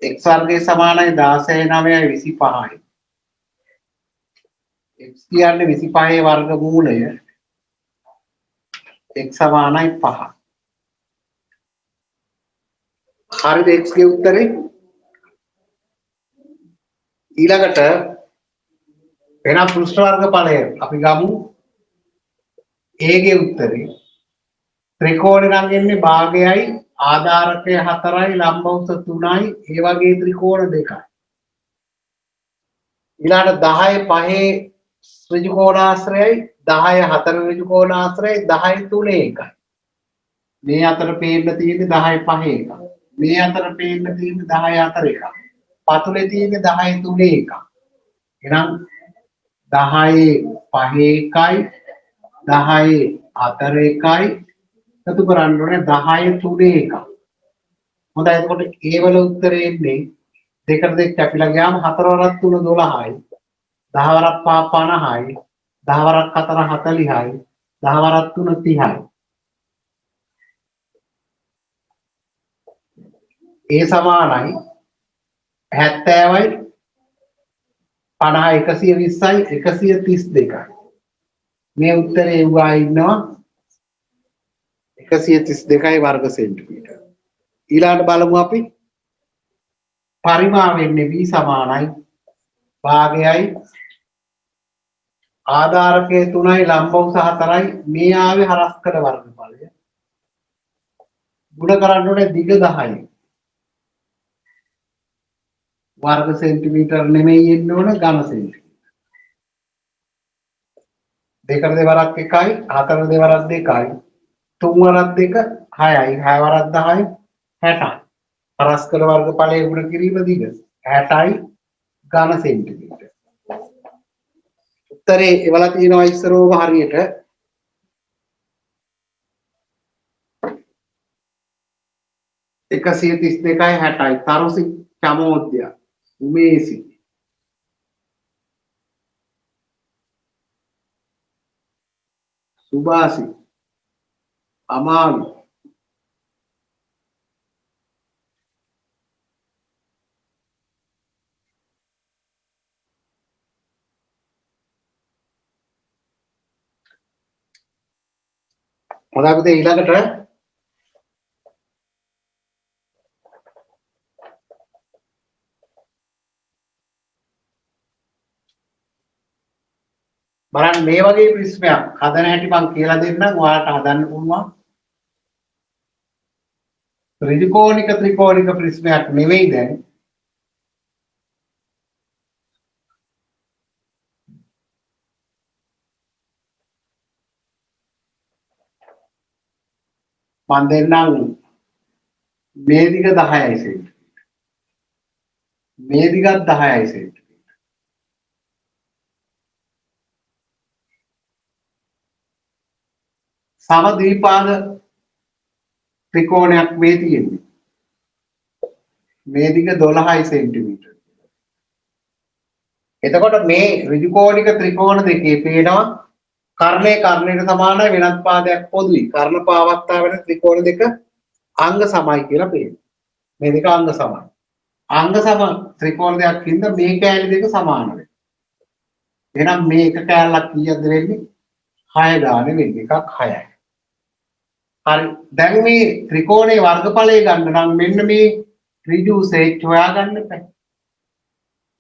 x වර්ගය සමානයි 16යි 9යි 25යි. x කියන්නේ 25 වර්ගමූලය. x සමානයි 5. හරිද x ගේ උත්තරේ? ඊළඟට වෙන පෘෂ්ඨ වර්ගඵලය අපි ගමු a ගේ උත්තරේ. ත්‍රිකෝණේ නම් එන්නේ භාගයයි ආධාරකය 4යි ලම්බ උස 3යි ඒ වගේ ත්‍රිකෝණ දෙකයි. ඊළඟට 10 5 ඍජු කෝණාශ්‍රයයි 10 4 ඍජු කෝණාශ්‍රයයි 10 3 එකයි. මේ අතර පේන්න තියෙන්නේ 10 5 එකක්. මේ අතර පේන්න තියෙන්නේ 10 4 එකක්. පතුලේ තියෙන්නේ 10 3 එකක්. එහෙනම් 10 5 එකයි 10 4 එකයි එකතු කරන්න ඕනේ 10 3 එකක්. හොඳයි එතකොට ඒ වල උත්තරේ එන්නේ දෙකට දෙක කැපිලා ගියාම 4 වරක් 3 12යි 10 වරක් 5 50යි 10 වරක් 4 40යි 10 වරක් 3 30යි. ඒ සමානයි 70යි 50 120යි 132යි. මේ උත්තරේ එව්වා ඉන්නවා 132යි වර්ග සෙන්ටිමීටර. ඊළඟට බලමු අපි පරිමාව වෙන්නේ v සමානයි භාගයයි ආධාරකයේ 3යි ලම්බ උස 4යි මේ ආවේ හරස්කඩ වර්ගඵලය. ගුණ කරන්න ඕනේ දිග 10යි. වර්ග සෙන්ටිමීටර නෙමෙයි එන්න ඕන ඝන සෙන්ටිමීටර. දෙකට දෙවරක් 1යි 4 දෙවරක් 2යි 3 වරක් 2 6යි 6 වරක් 10යි 60යි. පරස්පර වර්ගඵලයේ ගුණ කිරීම දිග 60යි ඝන සෙන්ටිමීටර. උත්තරේ එවලා තියෙනවා ඉස්සරෝම හරියට 132යි 60යි. තරුසි චමෝද්‍ය උමේසි සුභාසි අමාවි හොඳයි පුතේ ඊළඟට බලන්න මේ වගේ ප්‍රශ්නයක් හදන හැටි මම කියලා දෙන්නම් ඔයාලට හදන්න පුළුවන්. ත්‍රිකෝණික ප්‍රශ්නයක් නෙවෙයි දැන්. මම දෙන්නම් මේ දිග 10යි සෙන්ටිමීටර. මේ දිගත් 10යි සෙන්ටිමීටර. සම ද්විපාද ත්‍රිකෝණයක් මේ තියෙන්නේ. මේ දිග 12යි සෙන්ටිමීටර. එතකොට මේ ඍජු කෝණික ත්‍රිකෝණ දෙකේ පේනවා කර්ණයට සමානයි වෙනත් පාදයක් පොදුයි. කර්ණ පාවත්තා වෙන ත්‍රිකෝණ දෙක අංග සමයි කියලා පේනවා. මේ දෙක අංග සමයි. අංග සම ත්‍රිකෝණ දෙකක් හින්දා මේ කෑලි දෙක සමාන වෙනවා. එහෙනම් මේ එක කෑල්ලක් කීයද වෙන්නේ? 6 ගානේ වෙන්නේ. එකක් 6යි. හරි. දැන් මේ ත්‍රිකෝණයේ වර්ගඵලය ගන්න නම් මෙන්න මේ ඍජු සේච් හොයාගන්න එපා.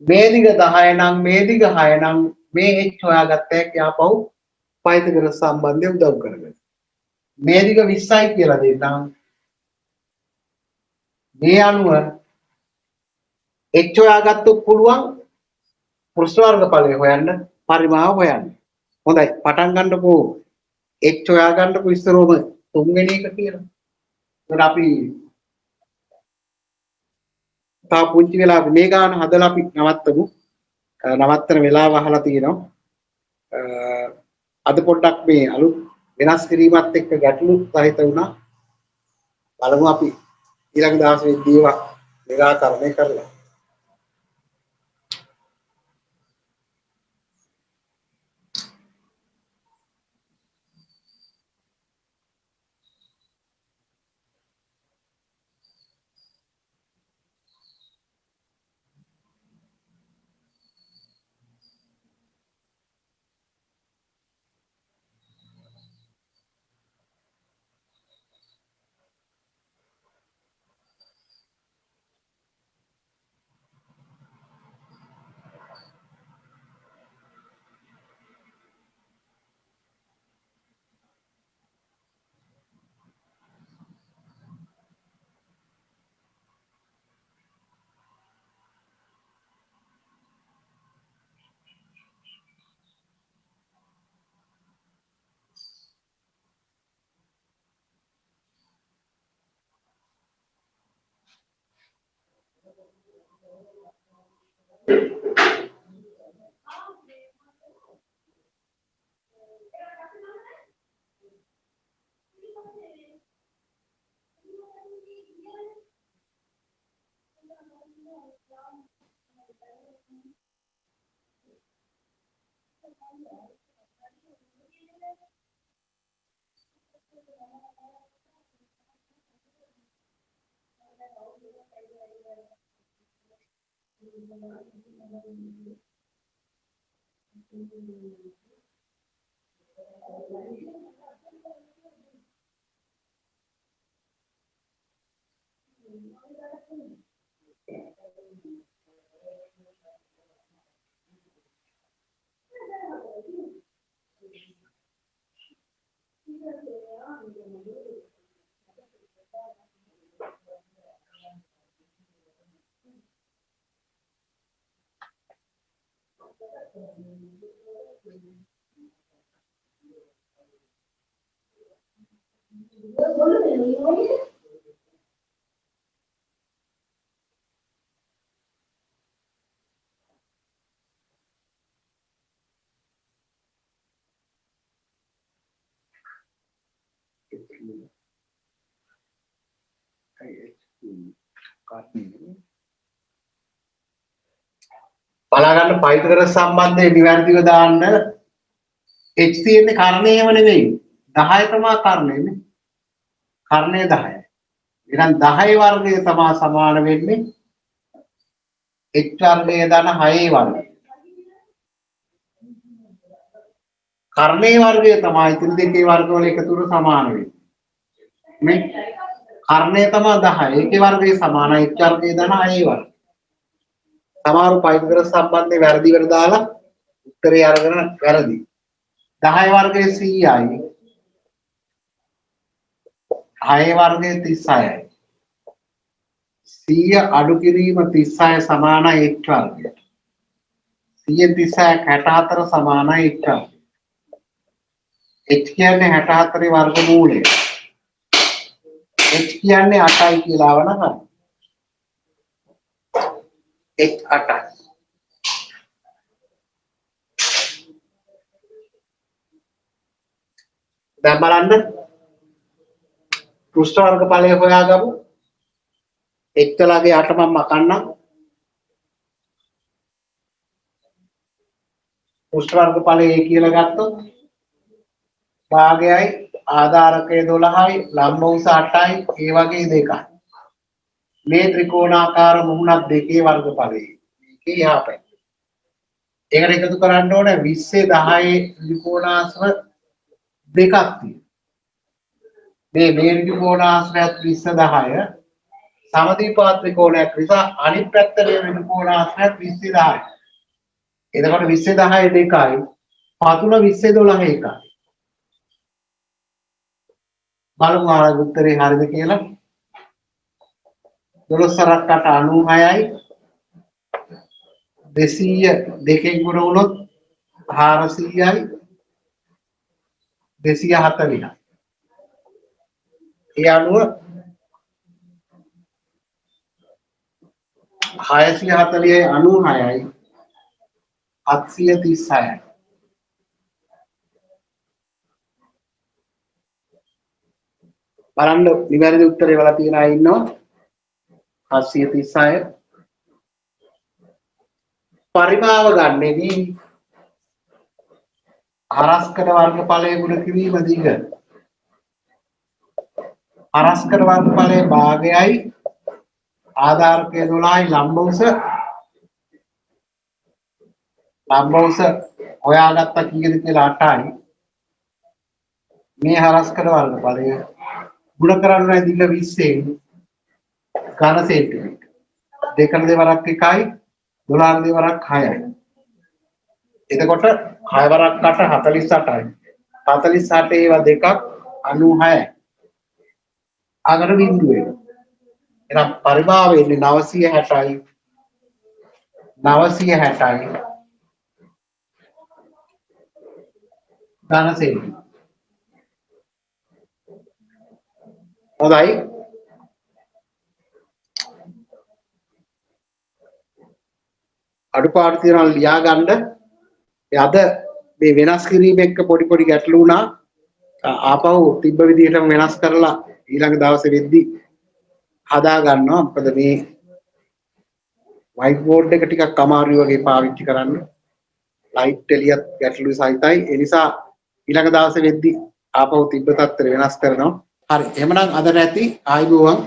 මේ දිග 10 නම් මේ දිග 6 නම් මේ h හොයාගත්ත හැකි ආපහු පයිතගොරස් සම්බන්ධය උදව් කරගන්න. මේ දිග 20යි කියලා දෙන්නම්. මේ අනුව h හොයාගත්තොත් පුළුවන් පෘෂ්ඨ වර්ගඵලය හොයන්න පරිමාව හොයන්න. හොඳයි පටන් ගන්නකෝ h හොයාගන්නකෝ ඉස්සරෝම තුන්වෙනි එක කියලා. එතකොට අපි තා පුංචි වෙලා මේ ගාන හදලා අපි නවත්තමු. නවත්තන වෙලාව අහලා තියෙනවා. අද පොඩ්ඩක් මේ අලුත් වෙනස් කිරීමත් එක්ක ගැටලු සහිත වුණා. බලමු අපි ඊළඟ දවසේ දීවා නිරාකරණය කරලා. බලා ගන්න පයිතගොරස් සම්බන්ධයෙන් නිවැරදිව දාන්න h තියෙන්නේ කර්ණයම නෙවෙයි 10 තමයි කර්ණයනේ. කර්ණය 10යි. එහෙනම් 10 වර්ගය තමයි සමාන වෙන්නේ h වර්ගය ධන 6 වර්ගය. කර්ණයේ වර්ගය තමයි ඉතින් දෙකේ වර්ගවල එකතුර සමාන වෙන්නේ. මේ කර්ණය තමයි 10. ඒකේ වර්ගය සමානයි h වර්ගය ධන 6 වර්ගය. සමහර පයිතගොරස් සම්බන්ධයෙන් වැරදි වල දාලා උත්තරේ අරගෙන වැරදි. 10 වර්ගය 100යි. 6 වර්ගය 36යි. 100 අඩු කිරීම 36 සමානයි h වර්ගයට. 136 64 සමානයි h වර්ගයට. h කියන්නේ 64 වර්ගමූලය. h කියන්නේ 8යි කියලා වුණා හරි. h 8යි. දැන් බලන්න පෘෂ්ඨ වර්ගඵලය හොයාගමු. h ලගේ 8 මම මකන්නම්. පෘෂ්ඨ වර්ගඵලය කියලා ගත්තොත් භාගයයි ආධාරකය 12යි ලම්බ උස 8යි ඒ වගේ දෙකයි. මේ ත්‍රිකෝණාකාර මුහුණක් දෙකේ වර්ගඵලය. මේකේ යහපැත්ත. ඒකට එකතු කරන්න ඕනේ 20 10 ත්‍රිකෝණාශ්‍ර දෙකක් තියෙනවා. මේ ත්‍රිකෝණාශ්‍රයත් 20 10 සමදීපාත් ත්‍රිකෝණයක් නිසා අනිත් පැත්තේ ත්‍රිකෝණාශ්‍රයත් 20 10යි. එතකොට 20 10 දෙකයි පතුල 20 12 එකයි. බලමු ආරම්භ උත්තරේ හරිද කියලා. 12 96යි 200 දෙකෙන් ගුණ වුණොත් 400යි 240යි. ඒ අනුව 640යි 96යි 736යි. බලන්න නිවැරදි උත්තරේ වල තියන අය ඉන්නවා 736 පරිමාව ගන්නෙදී හරස්කඩ වර්ගඵලය ගුණ කිරීම දිග හරස්කඩ වර්ගඵලයේ භාගයයි ආධාරකය 12යි ලම්බ උස හොයාගත්ත කීයද කියලා 8යි මේ හරස්කඩ වර්ගඵලය ගුණ කරන්න දිග 20න් ඝන සෙන්ටිමීටර. දෙකට දෙවරක් 1යි 12 දෙවරක් 6යි. එතකොට 6 වරක් 8 48යි. 48 ඒවා දෙකක් 96යි. අගර බිඳුව වෙනවා. එහෙනම් පරිමාව වෙන්නේ 960යි 960යි ඝන සෙන්ටිමීටර. හොඳයි. අඩුපාඩු තියෙනවා ලියා ගන්න. අද මේ වෙනස් කිරීම එක්ක පොඩි ගැටලු වුණා. ආපහු තිබ්බ විදිහටම වෙනස් කරලා ඊළඟ දවසේ වෙද්දි හදා ගන්නවා. මොකද මේ white board එක ටිකක් අමාරුයි වගේ පාවිච්චි කරන්න. ලයිට් එළියත් ගැටලු සහිතයි. ඒ නිසා ඊළඟ දවසේ වෙද්දි ආපහු තිබ්බ තත්ත්වය වෙනස් කරනවා. හරි. එහෙමනම් අද නැති ආයිබෝවන්